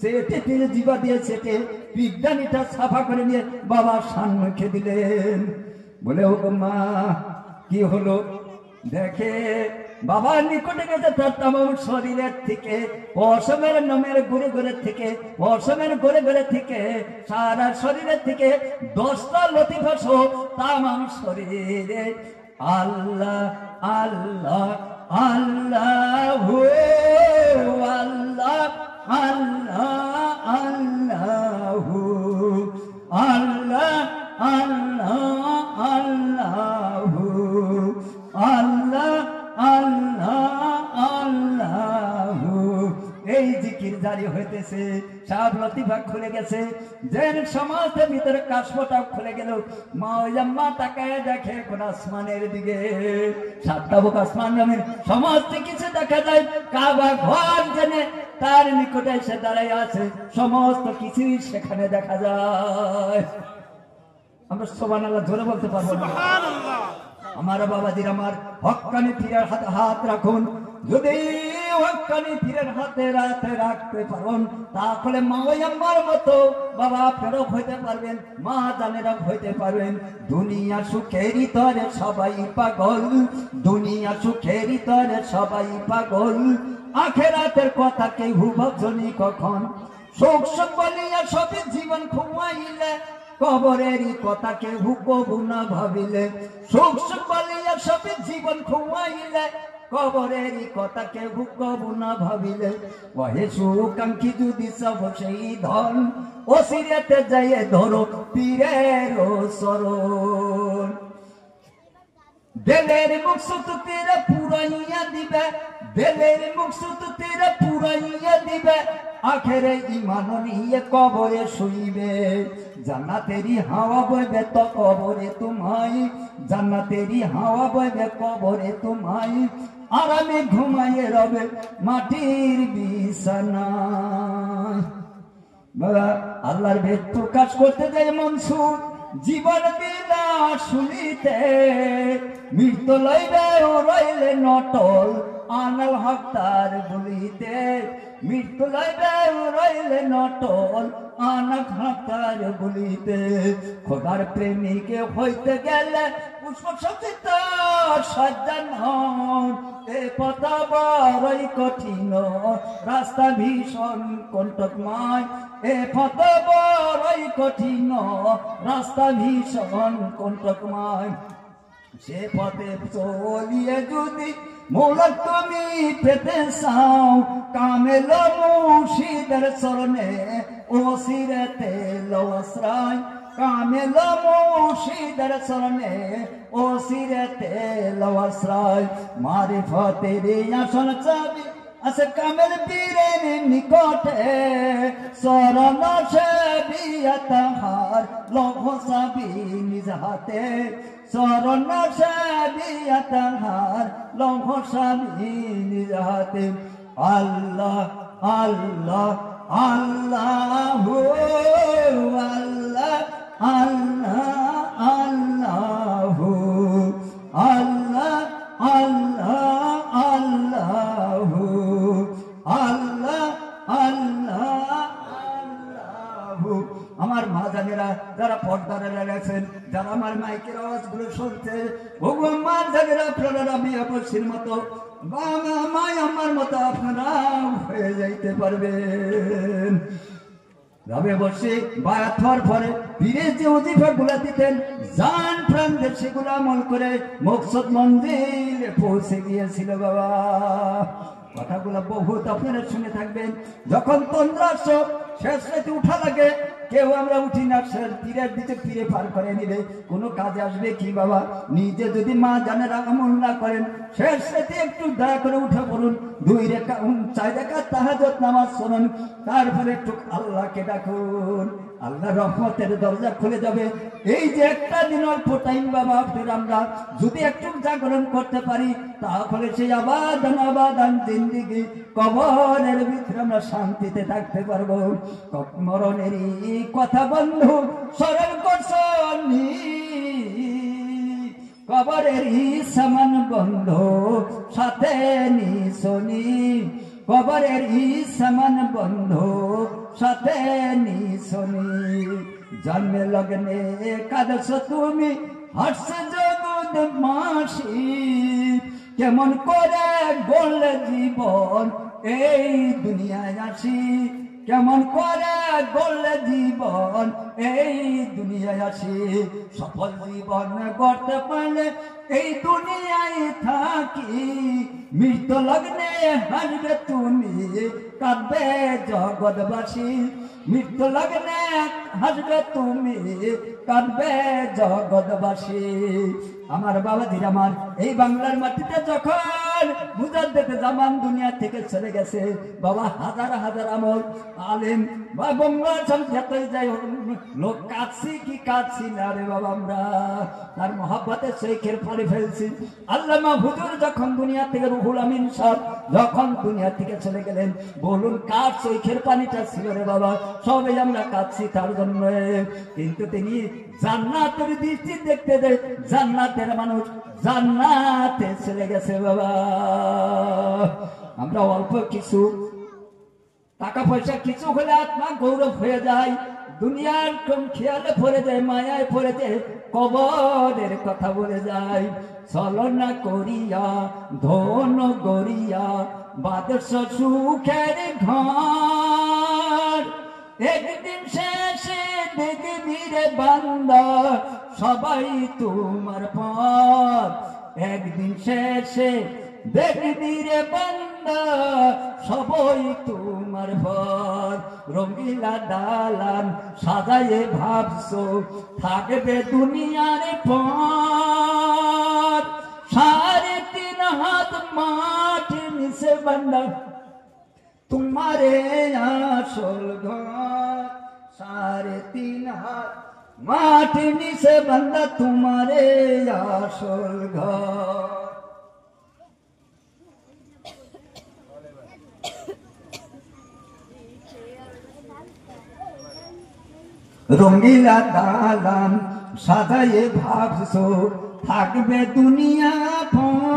সেটে জীবা দিয়ে সেটে পিকদানিটা সাফা করে নিয়ে বাবা সামনে দিলেন। বলে ও মা কি হলো, দেখে বাবার নিকটে গেছে তার তামাম শরীরের থেকে পশমের নমের ঘুরে ঘুরে থেকে পশমের ঘুরে ঘুরে থেকে সারা শরীরের থেকে 10টা লতিফা সহ তামাম শরীরে আল্লাহ আল্লাহ আল্লাহ আল্লাহ আল্লাহ আল্লাহ আল্লাহ আল্লাহ আল্লাহ আল্লাহ আল্লাহ এই জিকির জারি হইতেছে। সব লতিফা খুলে গেছে, যেন সমাজের ভিতরে কাশপটাও খুলে গেল। মা ওই আম্মা তাকায় দেখে কোন আসমানের দিকে, সাতটাবুক আসমান নামের সমস্ত কিছু দেখা যায়। কাবা ঘর জেনে তার নিকটে এসে দাঁড়ায় আছে, সমস্ত কিছুই সেখানে দেখা যায়। আমরা সুবহানাল্লাহ জোরে বলতে পারবো না। আমার বাবাজির, আমার হক্কানি পীরের হাতে হাত রাখুন। যদি হক্কানি পীরের হাতে রাখতে পারেন, তাহলে মা ওই আম্মার মতো বাবা ফেরক হইতে পারবেন, মা জানেরা হইতে পারবেন। দুনিয়া সুখেরই তরে সবাই পাগল, দুনিয়া সুখেরই তরে সবাই পাগল, আখেরাতের কথা কেউ ভাবছনি কখন। সুখ সুখ বলিয়া সবে জীবন খুমাইলে, কবরেরই কথা কেউ কবু না ভাবিলে। সুখ সুখ বলিয়া সবে জীবন খুমাইলে, কবরেরই কথা কেউ কবু না ভাবিলে। ওহে সুকাঙ্ক্ষী যদি সব সেই ধন, ও সিরিয়াতে যাইয়ে ধরো পীরের শরণ। দিলের মুকসুদ তেরা পুরাইয়া দিবে, দিলের মুকসুদ তেরা পুরাইয়া দিবে, আখেরে ঈমান নিয়ে কবরে শুইবে। জান্নাতেরই হাওয়া বইবে তো কবরে তোমায়, জান্নাতেরই হাওয়া বইবে কবরে তোমায়, আরামে ঘুমাইয়ে রবে মাটির বিছানায়। বাবা আল্লাহর ভেদ প্রকাশ করতে যায় মনসুর, জীবন বিনা শুনিতে মৃত্যু লইবে ও রইলে নটল, আনাল হক তার বলিতে। মৃত্যু লইবে ও রইলে নটল, আনাল হক তার বলিতে। খোদার প্রেমিকে হইতে গেলে পুষ্প সজ্জিত সজ্জন হন, এ পথ বড়ই কঠিন, রাস্তা ভীষণ কণ্টকময়। এ পথ বড়ই কঠিন, রাস্তা ভীষণ কণ্টকময়। সে পথে চলিয়ে যদি মৌলা তুমি পেতে চাও, কামেল মুর্শিদের চরণে ও সিরেতে লও আশ্রয়। কামেল মুর্শিদের চরণে ও সিরেতে লও আশ্রয়। মারিফতের আসন চাবি আছে কামেল পীরের নিকটে, শরণ সেবিয়া তাহার লৌহ চাবি নিজ হাতে। শরণ সেবিয়া তাহার লৌহ চাবি নিজ হাতে। আল্লাহ আল্লাহ আল্লাহ আল্লাহ আল্লাহ আল্লাহ আল্লাহ আল্লাহ আল্লাহ আল্লাহ আল্লাহ ভগবান জাগের আপনারা আমি অবশ্যের মতো বাবা মাই আমার মতো আপনারা হয়ে যাইতে পারবেন। রবে বসে বায়াত হওয়ার পরে পীরের যে ওজিফা গুলা দিতেন জান প্রাণ দিয়ে সেগুলো আমল করে মকসদ মন্দিরে পৌঁছে গিয়েছিল বাবা। কথাগুলো বহুত আপনারা শুনে থাকবেন। যখন তন্দ্রাস শেষ রাতে উঠা লাগে, কেউ আমরা উঠি না, পীরের দিকে পীরে পার করে নিবে, কোনো কাজে আসবে কি বাবা? নিজে যদি মা জানের আমল না করেন, শেষ রাতে একটু দয়া করে উঠে পড়ুন, 2 রেখা 4 রেখা তাহাজ্জুদ নামাজ পড়ুন, তারপরে একটু আল্লাহকে ডাকুন, আল্লাহ রহমতের দরজা খুলে যাবে। এই যে একটা দিন অল্প টাইম বাবা আপনার আমরা যদি একটু জাগরণ করতে পারি, তাহলে সেই আবাদান জিন্দিগি কবরের ভিতরে আমরা শান্তিতে থাকতে পারবো। মরণেরই কথা বন্ধু স্মরণ করছনি, কবরেরই সমান বন্ধু সাথে নিশনি, কবরেরই সমান বন্ধু সাথে নিশনি। জন্মে লগ্নে কাদস তুমি হাসছে জগৎ মাসি, কেমন করে গড়লে জীবন এই দুনিয়ায় আসি, কেমন করে গড়লে জীবন এই দুনিয়ায় আসি। সফল জীবন গড়তে পারলে এই দুনিয়ায় থাকি, মৃত্যু লগ্নে হাসবে তুমি কাঁদবে জগৎবাসী, মৃত্যু লগ্নে হাসবে তুমি কাঁদবে জগৎবাসী। আমার বাবাজির আমার এই বাংলার মাটিতে যখন মুজাদ্দেদ জামান দুনিয়া থেকে চলে গেছে বাবা, হাজার হাজার আমল আলেম বা বঙ্গাল যতই যাই লোক কাঁদছি কি কাঁদছি না রে বাবা, আমরা তার মহাব্বতে শেখের পরে ফেলছি। আল্লামা হুজুর যখন দুনিয়া থেকে রুহুল আমিন সাহেব যখন দুনিয়া থেকে চলে গেলেন, বলুন কার চোখের পানিটা ছিল রে বাবা? সবাই আমরা কাঁদছি তার জন্য, কিন্তু তিনি জান্নাতের দৃষ্টি দেখতে দেয়, জান্নাতের মানুষ জান্নাতে চলে গেছে বাবা। আমরা অল্প কিছু টাকা পয়সা কিছু হলে আত্মা গৌরব হয়ে যায়, দুনিয়ার কম খেয়ালে পড়ে যায়, মায়ায় পড়ে যায়, কবরের কথা বলে যায়। ছলনা করিয়া ধন গড়িয়া বাদশ সুখের ঘর, একদিন শেষে দেখবি রে বান্দা সবাই তোমার পথ, একদিন শেষে দেখবি রে বান্দা সবাই তোমার পথ। রঙিলা দালান সাজায়ে ভাবছো থাকবে দুনিয়ার পর, 3.5 হাত মাটি নিচে বান্দা তোমারে আসল ঘর, 3.5 হাত মাটি নিচে বান্দা তোমারে আসল ঘর। রঙিলা দালান সাজায়ে ভাবছো থাকবে দুনিয়া পর,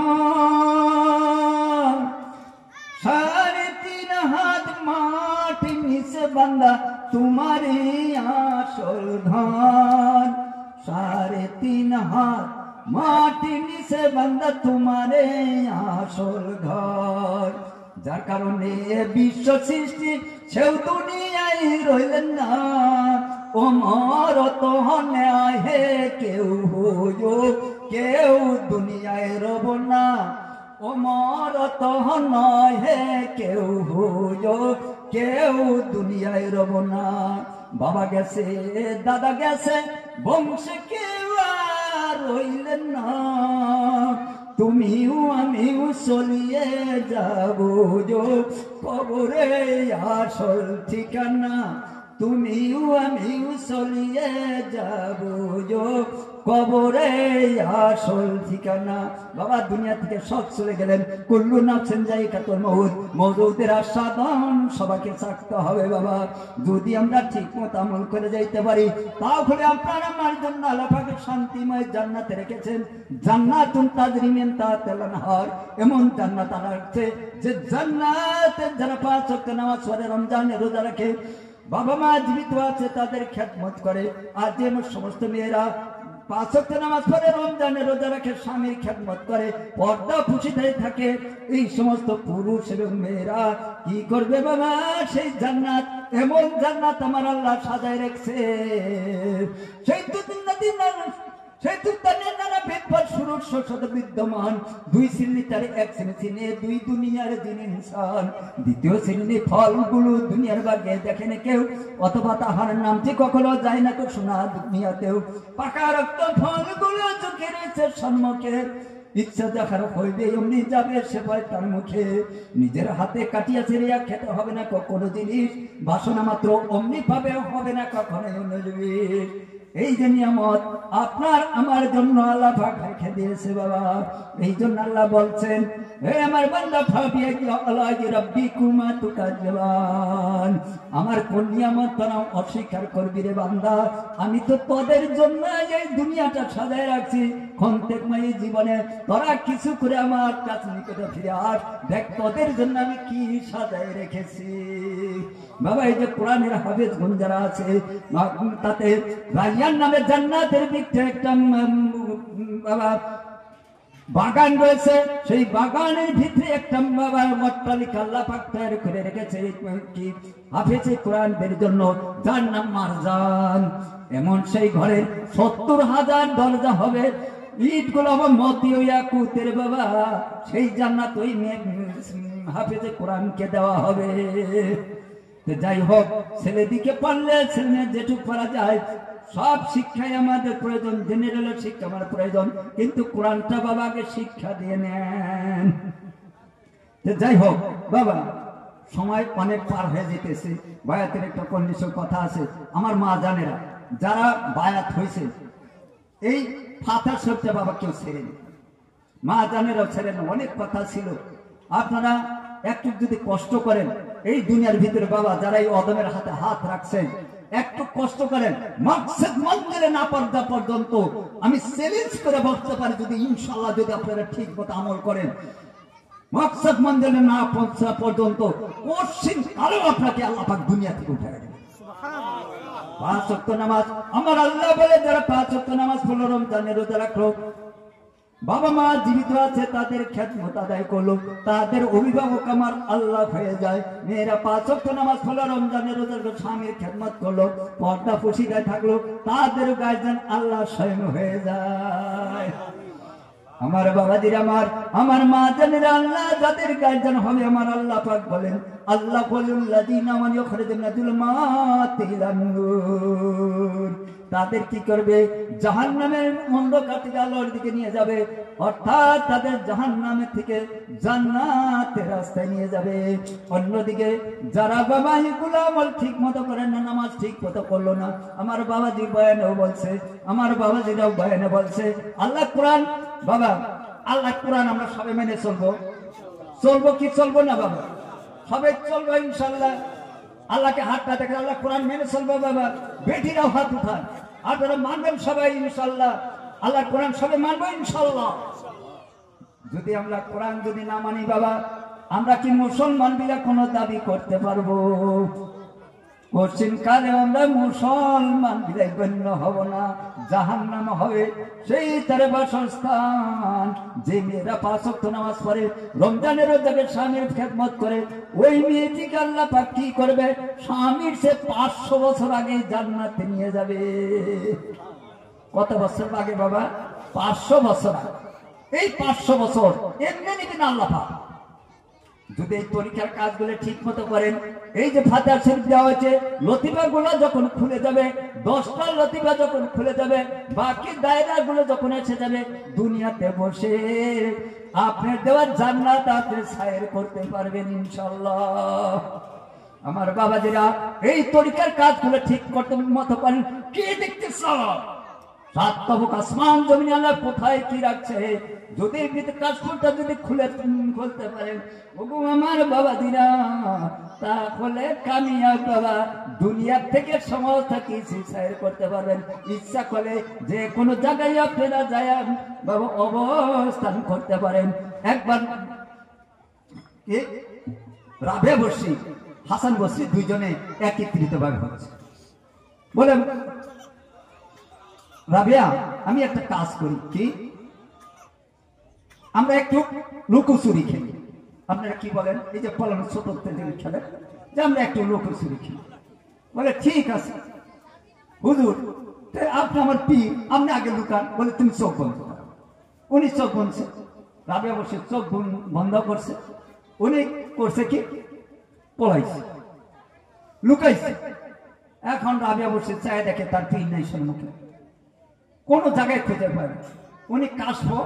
3.5 হাত মাটি নিচে বান্দা তোমারে আসল ধন, 3.5 হাত মাটি নিচে বান্দা তোমারে আসল ঘর। যার কারণে বিশ্ব সৃষ্টি সেও দুনিয়ায় রইলেন না, ও মরত হনে হে কেউ হইও কেউ দুনিয়ায় রব না, ও মরত নয় হে কেউ হইও কেউ দুনিয়ায় রব না। বাবা গেছে দাদা গেছে বংশে কেউ আর রইলেন না, তুমিও আমিও চলিয়ে যাব কবরে আসল ঠিকানা, তুমিও আমিও চলিয়ে যাব কবরে আসল ঠিকানা। বাবা দুনিয়া থেকে সব চলে গেলেন, কুল্লু নাফসিন যায়িকাতুল মউত, মওজুদের আস্বাদন সবাইকে চাকতে হবে বাবা। যদি আমরা ঠিক মতো আমল করে যাইতে পারি, তাহলে আপনারা আমার জন্য আল্লাহ পাকের শান্তিময় জান্নাতে রেখেছেন, জান্নাতুন তাজরি মিন তাহতিহাল আনহার, এমন জান্নাত আল্লাহ রাখছে যে জান্নাতে যারা 5 ওয়াক্ত নামাজ পড়ে, রমজানে রোজা রাখে, বাবা মা জীবিত আছে তাদের খেদমত করে, আর যে সমস্ত মেয়েরা পাঁচ ওয়াক্ত নামাজ পড়ে, রমজানে রোজা রাখে, স্বামীর খেদমত করে, পর্দা পুষিতে থাকে, এই সমস্ত পুরুষ এবং মেয়েরা কি করবে বাবা? সেই জান্নাত, এমন জান্নাত আমার আল্লাহ সাজায় রেখেছে। সেই তো বিদ্যমান দুই শ্রেণী, তার এক শ্রেণী দুই দুনিয়ার যিনি ইনসান, দ্বিতীয় শ্রেণী ফলগুলো দুনিয়ার বাগে দেখে না কেউ, অথবা তাহার নামটি কখনো যায় না তো শোনা দুনিয়াতেও। পাকা রক্ত ফলগুলো চোখে রয়েছে সম্মুখে, ইচ্ছা দেখার হইবে এমনি যাবে সে পায় তার মুখে। নিজের হাতে কাটিয়া ছেড়িয়া খেতে হবে না কখনো জিনিস, বাসনা মাত্র অমনি পাবে, হবে না কখনো অন্য জিনিস। এই যে নিয়ামত আপনার আমার জন্য আল্লাহ পাক রেখে দিয়েছে বাবা। এই জন্য আল্লাহ বলছেন, হে আমার বান্দা, আমার কোন নিয়ামত তোরা অস্বীকার করবি রে বান্দা? আমি তো তোদের জন্য এই দুনিয়াটা সাজায় রাখছি। ক্ষণতেকময় জীবনে তোরা কিছু করে আমার কাছে নিকটে ফিরে আস, দেখ তোদের জন্য আমি কি সাজায় রেখেছি বাবা। এই যে কোরআনের হাফেজ গুণ যারা আছে, তাতে রাইয়ান নামে জান্নাতের দিকটা একটা বাবা বাগান রয়েছে, সেই বাগানের ভিতরে একটা বাবা অট্টালিকা আল্লাহ পাক তৈরি করে রেখেছে কি হাফেজে কোরআনদের জন্য, যার নাম মারজান। এমন সেই ঘরের 70,000 দরজা হবে, ইটগুলো আবার মতি ইয়াকুতের বাবা। সেই জান্নাত ওই হাফেজে কোরআনকে দেওয়া হবে। যাই হোক, ছেলেদিকে পারলে ছেলে যেটুকু পারা যায়, সব শিক্ষাই আমাদের প্রয়োজন, জেনারেলের শিক্ষা আমার প্রয়োজন, কিন্তু কোরআনটা বাবাকে শিক্ষা দিয়ে নেন। যাই হোক বাবা, সময় অনেক পার হয়ে যেতেছে। বায়াতের একটা কন্ডিশন কথা আছে, আমার মা জানেরা যারা বায়াত হয়েছে, এই ফাতা শব্দটা বাবা কেউ ছেড়ে নেই, মা জানেরাও ছেড়ে না। অনেক কথা ছিল, আপনারা একটু যদি কষ্ট করেন এই দুনিয়ার ভিতরে বাবা, যারা এই অদমের হাতে হাত রাখছেন, একটু কষ্ট করেন, মাকসাদ মঞ্জিলে না পর্দা পর্যন্ত আমি চ্যালেঞ্জ করে বলতে পারি, যদি ইনশাআল্লাহ যদি আপনারা ঠিক মতো আমল করেন, মাকসাদ মঞ্জিলে না পৌঁছা পর্যন্ত কোশ্চিন আরো আপনাকে আল্লাহ পাক দুনিয়া থেকে উঠে দেবে। পাঁচ ওয়াক্ত নামাজ আমার আল্লাহ বলে, যারা পাঁচ ওয়াক্ত নামাজ পড়লো, রমজানের রোজা রাখলো, বাবা মা জীবিত আছে তাদের খেদমত আদায় করলো, তাদের অভিভাবক আমার আল্লাহ হয়ে যায়। মেয়েরা পাঁচ ওয়াক্ত নামাজ পড়লো, রমজানের রোজা রাখলো, স্বামীর খেদমত করলো, পর্দা পুশিদায় থাকলো, তাদের গার্জিয়ান আল্লাহ স্বয়ং হয়ে যায়। আমার বাবাজির, আমার মা জানেরা, আল্লাহ যাদের গার্জিয়ান হবে আমার আল্লাহ পাক বলেন, আল্লাহ বলুল্লাযীনা মান ইখরাজুনা যুলমাতি ইলান নূর, তাদের কি করবে? জাহান্নামের অন্ধকার থেকে আলোর দিকে নিয়ে যাবে, অর্থাৎ তাদের জাহান্নামের থেকে জান্নাতের রাস্তায় নিয়ে যাবে। অন্যদিকে যারা বাবা এগুলো আমল ঠিক মতো করেন না, নামাজ ঠিক মতো করলো না, আমার বাবাজি বয়ানেও বলছে, আমার বাবাজিরাও বয়ানে বলছে, আল্লাহ কোরআন বাবা, আল্লাহ কোরআন আমরা সবাই মেনে চলবো, চলবো কি চলবো না বাবা? সবাই চলবো ইনশাল্লাহ। আল্লাহকে হাতটা দেখে আল্লাহ কোরআন মেনে চলবো বাবা। বেটিরাও হাত উঠান, আপনারা মানবেন সবাই ইনশাল্লাহ। আল্লাহ কোরআন সবাই মানবো ইনশাল্লাহ। যদি আমরা কোরআন যদি না মানি বাবা, আমরা কি মুসলমান বিলা কোনো দাবি করতে পারবো? কোশ্চিন কালে আমরা মুসলমান বিলাই গণ্য হব না, জাহান্নাম হবে সেই তার বাসস্থান। যে মেয়েরা পাঁচ ওয়াক্ত নামাজ পড়ে, রমজানের রোজাকে স্বামীর খেদমত করে, ওই মেয়েটিকে আল্লাহ পাক কি করবে? স্বামীর সে 500 বছর আগে জান্নাতে নিয়ে যাবে। কত বছর আগে বাবা? 500 বছর আগে। এই 500 বছর এমনি নিবেন আল্লাহ পাক। যদি এই পরীক্ষার কাজগুলো ঠিক মতো করেন, এই যে ফাতিহা শরীফ দেওয়া হয়েছে, লতিফা গুলো যখন খুলে যাবে, 10টা লতিফা যখন খুলে যাবে, বাকি দায়রা গুলো যখন এসে যাবে, দুনিয়াতে বসে আপনার দেওয়ার জান্নাত আপনি সায়ের করতে পারবেন ইনশাআল্লাহ। আমার বাবাজিরা, এই তরিকার কাজগুলো ঠিক করতে মতো করেন। কি দেখতেছ? সাত তবক আসমান জমিন আল্লাহ কোথায় কি রাখছে, যদি কাজটা যদি খুলতে পারেন ওগো আমার বাবাজিরা, তাহলে কামিয়াব বাবা। দুনিয়ার থেকে সমস্ত কিছু সাইর করতে পারবেন। ইচ্ছা করলে যে কোনো জায়গায় আপনারা যায় বাবা অবস্থান করতে পারেন। একবার রাবে বসি, হাসান বসি, দুইজনে একত্রিত ভাবে হচ্ছে। বলে রাবিয়া আমি একটা কাজ করি কি, আমরা একটু লুকোচুরি খেলি। আপনারা কি বলেন? এই যে পলানো ছোট খেলে যে আমরা একটু লুকোচুরি খেলি। বলে ঠিক আছে হুজুর, আপনি আমার পীর, আপনি আগে লুকান। বলে তুমি চোখ বন্ধ করো। উনি চোখ বন্ধছে, রাবিয়া বসে চোখ বন্ধ করছে। উনি করছে কি, পলাইছে, লুকাইছে। এখন রাবিয়া বসে চায় দেখে তার পীর নাই সম্মুখে, কোনো জায়গায় খুঁজে পায় না। উনি কাশবো,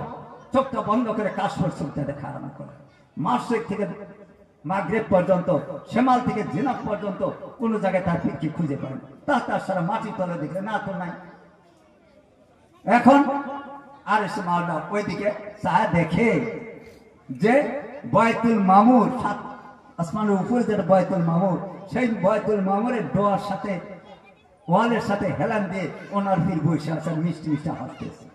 চোখটা বন্ধ করে কাশবো চোখটা দেখা আরম্ভ করে। মাসেক থেকে মাগরিব পর্যন্ত, শেমাল থেকে জিনাব পর্যন্ত কোন জায়গায় তার পীরকে খুঁজে পায় না। তার সারা মাটি তলে দেখলে না তো নাই। এখন আর এসে মালটা ওইদিকে চায় দেখে যে বয়তুল মামুর, সাত আসমানের উপরে যেটা বয়তুল মামুর, সেই বয়তুল মামুরের ডোয়ার সাথে ওয়ালের সাথে হেলান দিয়ে ওনার পীর বসে আছে, মিষ্টি মিষ্টি হাসতেছে।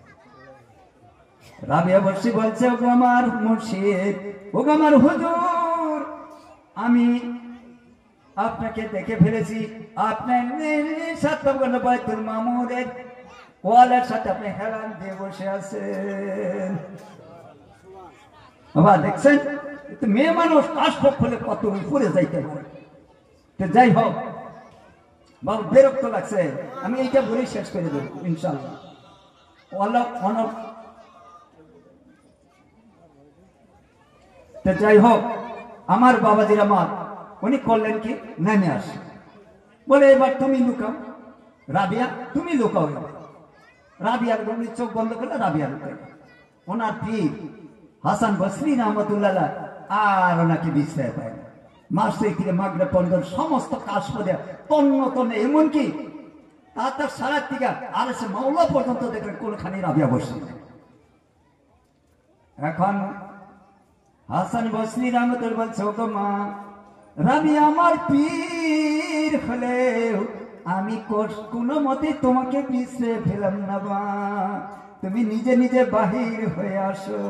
রাবিয়া বসে বলছে, ওগো আমার মুর্শিদ, ওগো আমার হুজুর, আমি আপনাকে দেখে ফেলেছি। আপনার সাথে বয়তুল মামুরের ওয়ালের সাথে আপনি হেলান দিয়ে বসে আছেন। বাবা দেখছেন, মেয়ে মানুষ কাশপ খুলে কত উপরে যাইতে পারে। তো যাই হোক বাবু, বিরক্ত লাগছে, আমি এইটা বলেই শেষ করে দেব ইনশাল্লাহ। যাই হোক, আমার বাবাজির আমার উনি করলেন কি, নেমে আসে। বলে এবার তুমি লুকাও রাবিয়া, তুমি লুকাও। রাবিয়ার উনি চোখ বন্ধ করলে রাবিয়া লুকাই। ওনার পীর হাসান বসরি রহমতুল্লাহ আর ওনাকে বিশ্রায় পায় না। মাসেক থেকে মাগরিব পর্যন্ত সমস্ত কাজ করে তন্ন তন্ন, এমনকি তার সারা থেকে আর এসে মাওলা পর্যন্ত দেখলেন কোনখানে রাবিয়া বসে। এখন হাসান বসরি রহমতুল্লাহ বলছে, ওগো মা, রাবিয়া আমার পীর হলেও আমি কোনো মতে তোমাকে পিছড়ে ফেলাম না। বা তুমি নিজে নিজে বাহির হয়ে আসো,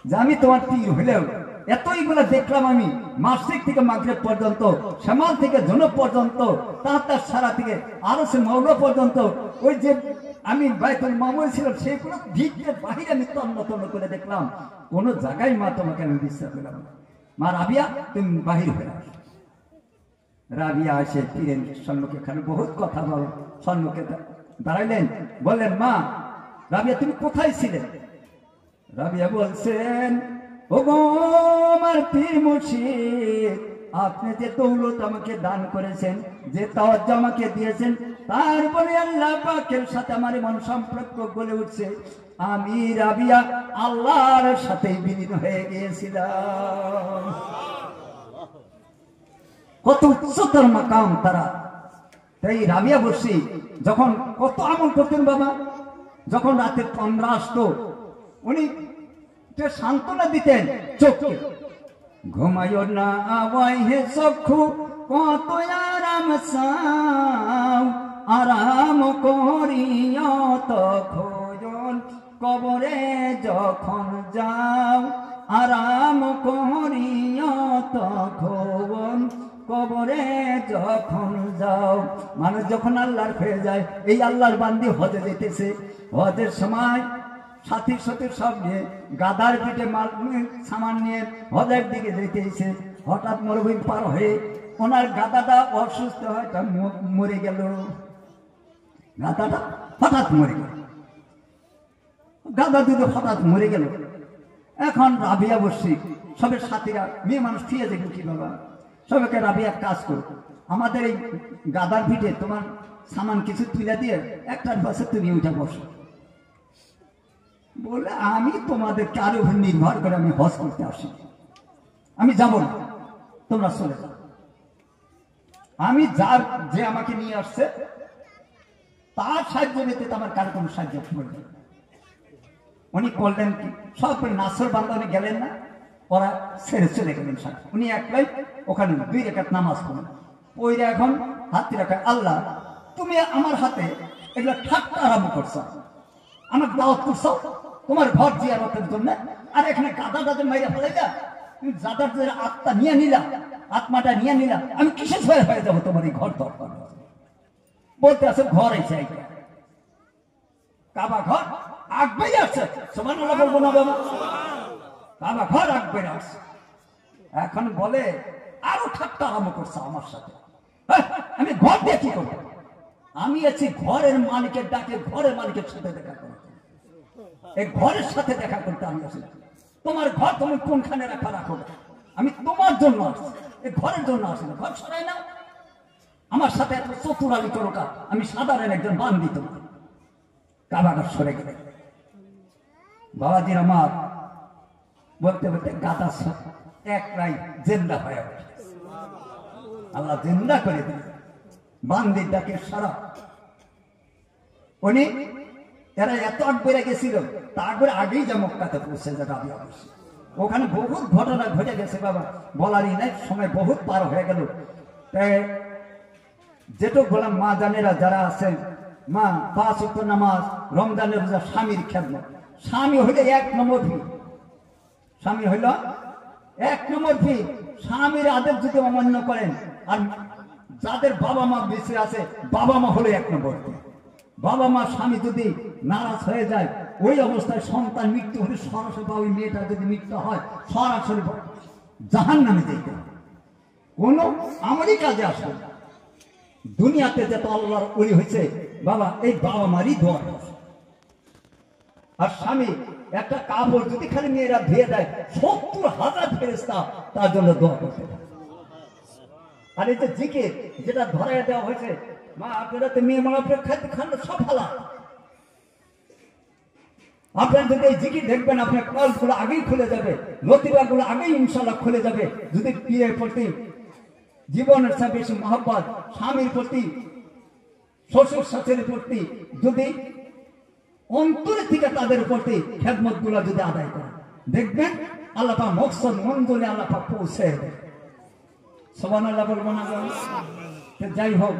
যে আমি তোমার পীর হলেও এতইগুলো দেখলাম আমি, মাসিক থেকে মাগরিব পর্যন্ত, শামাল থেকে জনব পর্যন্ত, তার সারা থেকে আরো সে মাওলা পর্যন্ত, ওই যে আমি বাইতুল মামুর ছিলাম সেগুলো ভিতরে বাহিরে আমি তন্ন তন্ন করে দেখলাম, কোন জায়গায় মা তোমাকে আমি বিশ্বাস পেলাম না। মা রাবিয়া তুমি বাহির হয়ে আসো। রাবিয়া এসে পীরের সম্মুখে খালি বহুত কথা বল, সম্মুখে দাঁড়াইলেন, বললেন, মা রাবিয়া তুমি কোথায় ছিলেন? রাবিয়া বলছেন, ওগো আমার পীর মুর্শিদ, আপনি যে দৌলত আমাকে দান করেছেন, যে তাওয়াজ্জুহ আমাকে দিয়েছেন, তারপরে আল্লাহ পাকের সাথে আমার মন সম্পর্ক গড়ে উঠছে। আমি রাবিয়া আল্লাহর সাথে বিলীন হয়ে গিয়েছিলাম। কত উচ্চতর মাকাম তারা। তাই রাবিয়া বসি যখন কত আমল করতেন বাবা, যখন রাতে তন্দ্রা আসতো উনি সান্ত্বনা দিতেন চোখকে, ঘুমাইও না আওয়াই হে চক্ষু, কত আরাম চাও, আরাম করিও তখন কবরে যখন যাও, আরাম করিও তখন কবরে যখন যাও। মানুষ যখন আল্লাহর হয়ে যায়, এই আল্লাহর বান্দি হজে যেতেছে, হজের সময় সাথী সাথীর সব নিয়ে গাদার পিঠে মাল সামান নিয়ে হজের দিকে যেতেছে, হঠাৎ মরুভূমি পার হয়ে ওনার গাদাটা অসুস্থ হয়, মরে গেল। গাদাটা হঠাৎ মরে গেল, গাদা দুটো হঠাৎ মরে গেল। এখন রাবিয়া বসি সবের সাথীরা, মেয়ে মানুষ থিয়ে যাবে কি বাবা, সবাইকে রাবিয়া কাজ করো, আমাদের এই গাদার পিঠে তোমার সামান কিছু তুলে দিয়ে একটার পাশে তুমি ওইটা বসো। বলে আমি তোমাদের কারো উপর নির্ভর করে আমি হজ করতে আসি, আমি যাব না, তোমরা চলে যাও। আমি যার যে আমাকে নিয়ে আসছে তার সাহায্য নিতে আমার কারো কোনো সাহায্য করবে। উনি করলেন কি, সব নাসর বান্দা উনি গেলেন না, ওরা ছেড়ে চলে গেলেন সাথে। উনি একলাই ওখানে 2 রাকাত নামাজ পড়লেন, ওই এখন হাতে রাখা, আল্লাহ তুমি আমার হাতে এগুলো ঠাট্টা আরম্ভ করছো, আমার দাওয়াত করছো তোমার ঘর জিয়ারতের জন্য, আর এখানে গাদা গাদা মাইরা ফেলাইলা, তুমি যাদার যে আত্মা নিয়ে নিলা, আত্মাটা নিয়ে নিলা, আমি কিসের ভয় হয়ে যাবো তোমার এই ঘর দরকার বলতে আছে, ঘর এসে কাবা ঘর আগবেই আসছে, সুবহানাল্লাহ বলবো না বাবা? কাবা ঘর আগবে আসছে। এখন বলে আরো ঠাট্টা আরম্ভ করছে আমার সাথে, আমি ঘর দিয়ে কি করবো? আমি আছি ঘরের মালিকের ডাকে, ঘরের মালিকের সাথে দেখা করতে, এই ঘরের সাথে দেখা করতে আমি আসি। তোমার ঘর তুমি কোনখানে রাখো, আমি তোমার জন্য আসছি, এই ঘরের জন্য আসি না। ঘর সরাই নাও, আমার সাথে এত চতুরালি করো কাজ, আমি সাধারণ একজন বান্দি। তোমার কাবাঘর সরে গেলে বাবাজির আমার বলতে বলতে গাদা এক রাই জেন্দা হয়ে ওঠে। আল্লাহ জিন্দা করে দিল বান্দির ডাকে সারা। উনি এরা এত আগ বেড়ে গেছিল, তারপরে আগেই যা মক্কাতে পৌঁছে যায় রাবি অবশ্য। ওখানে বহুত ঘটনা ঘটে গেছে বাবা, বলারই নাই, সময় বহুত পার হয়ে গেল। তাই যেটুক বললাম মা জানেরা যারা আছেন, মা 5 ওয়াক্ত নামাজ, রমজানের রোজা, স্বামীর খেদমত। স্বামী হইলে 1 নম্বর ফি, স্বামী হইল 1 নম্বর ফি। স্বামীর আদেশ যদি অমান্য করেন, আর যাদের বাবা মা বেঁচে আছে, বাবা মা হলো 1 নম্বর ফি। বাবা মা স্বামী যদি নারাজ হয়ে যায়, ওই অবস্থায় সন্তান মৃত্যু হলে সরাসরি, বা ওই মেয়েটা যদি মৃত্যু হয়, সরাসরি জাহান্নামে যেতে হবে, কোনো আমারই কাজে আসবে না। দুনিয়াতে যত আল্লাহর ওলি হয়েছে বাবা, এই বাবা মারই দোয়া। আর স্বামী একটা কাপড় যদি খালি মেয়েরা ধুয়ে দেয়, 70,000 ফেরেশতা তার জন্য দোয়া করতে। আর এই যে জিকির যেটা ধরাই দেওয়া হয়েছে, মা আপনারা তো মেয়ে মারা খাইতে খান সব ভালো। আপনার যদি এই জিকির দেখবেন, আপনার কলগুলো আগেই খুলে যাবে, লতিবাগুলো আগেই ইনশাল্লাহ খুলে যাবে। যদি বিয়ের প্রতি, জীবনের সাথে বেশি মহব্বত, স্বামীর প্রতি, শ্বশুর শাশুড়ির প্রতি, যদি অন্তরের থেকে তাদের প্রতি খেদমত গুলা যদি আদায় করে, দেখবেন আল্লাহ পাক মকসদ মঞ্জুরে আল্লাহ পাক পৌঁছে দেয়। সুবহানাল্লাহ বলবো না? যাই হোক,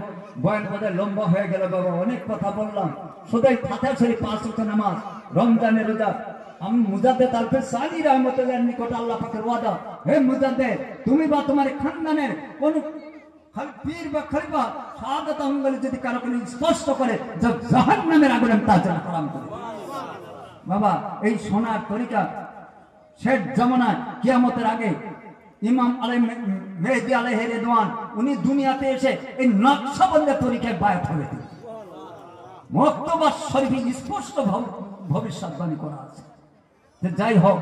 বয়ান বোধহয় লম্বা হয়ে গেল বাবা, অনেক কথা বললাম। শুধু ফাতিহা শরীফ, 5 ওয়াক্ত নামাজ, রমজানের রোজা। আমি মুজাদ্দেদ আলফে সানি রাহমাতুল্লাহর নিকট আল্লাহ পাকের ওয়াদা, হে মুজাদ্দেদ, তুমি বা তোমার খানদানের কোন পীর বা খলিফা শাহাদাত আঙ্গুলে যদি কারো কোনো স্পষ্ট করে, জাহান্নামের আগুনে তার জন্য হারাম করে বাবা। এই সোনার তরিকা শেষ জামানায় কিয়ামতের আগে ইমাম মেহদী আলাইহি রিদওয়ান, উনি দুনিয়াতে এসে এই নকশবন্দের তরিকায় বায়াত হবে। মক্তবা শরীফে স্পষ্ট ভবিষ্যৎবাণী করা আছে। যাই হোক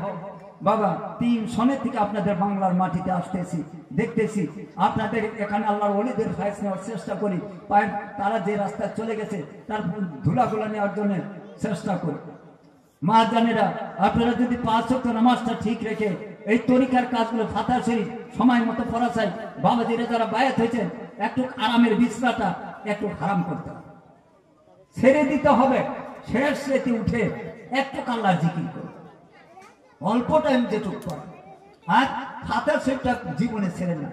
বাবা, 3 সনের থেকে আপনাদের বাংলার মাটিতে আসতেছি, দেখতেছি আপনাদের এখানে আল্লাহর ওলিদের ফায়েজ নেওয়ার চেষ্টা করি। তারা যে রাস্তায় চলে গেছে তার ধুলাগুলা নেওয়ার জন্য চেষ্টা করি। মা জানেরা, আপনারা যদি 5 ওয়াক্ত নামাজটা ঠিক রেখে এই তরিকার কাজগুলো, ফাতিহা শরীফ সময় মতো পড়া চাই। বাবাজিরা যারা বায়াত হয়েছেন, একটু আরামের বিছনাটা একটু হারাম করতে হবে, ছেড়ে দিতে হবে। শেষ রাতে উঠে একটু আল্লাহর জিকির করো, অল্প টাইম যেটুক করে। আর ফাতিহা শরীফটা জীবনে ছেড়ে না।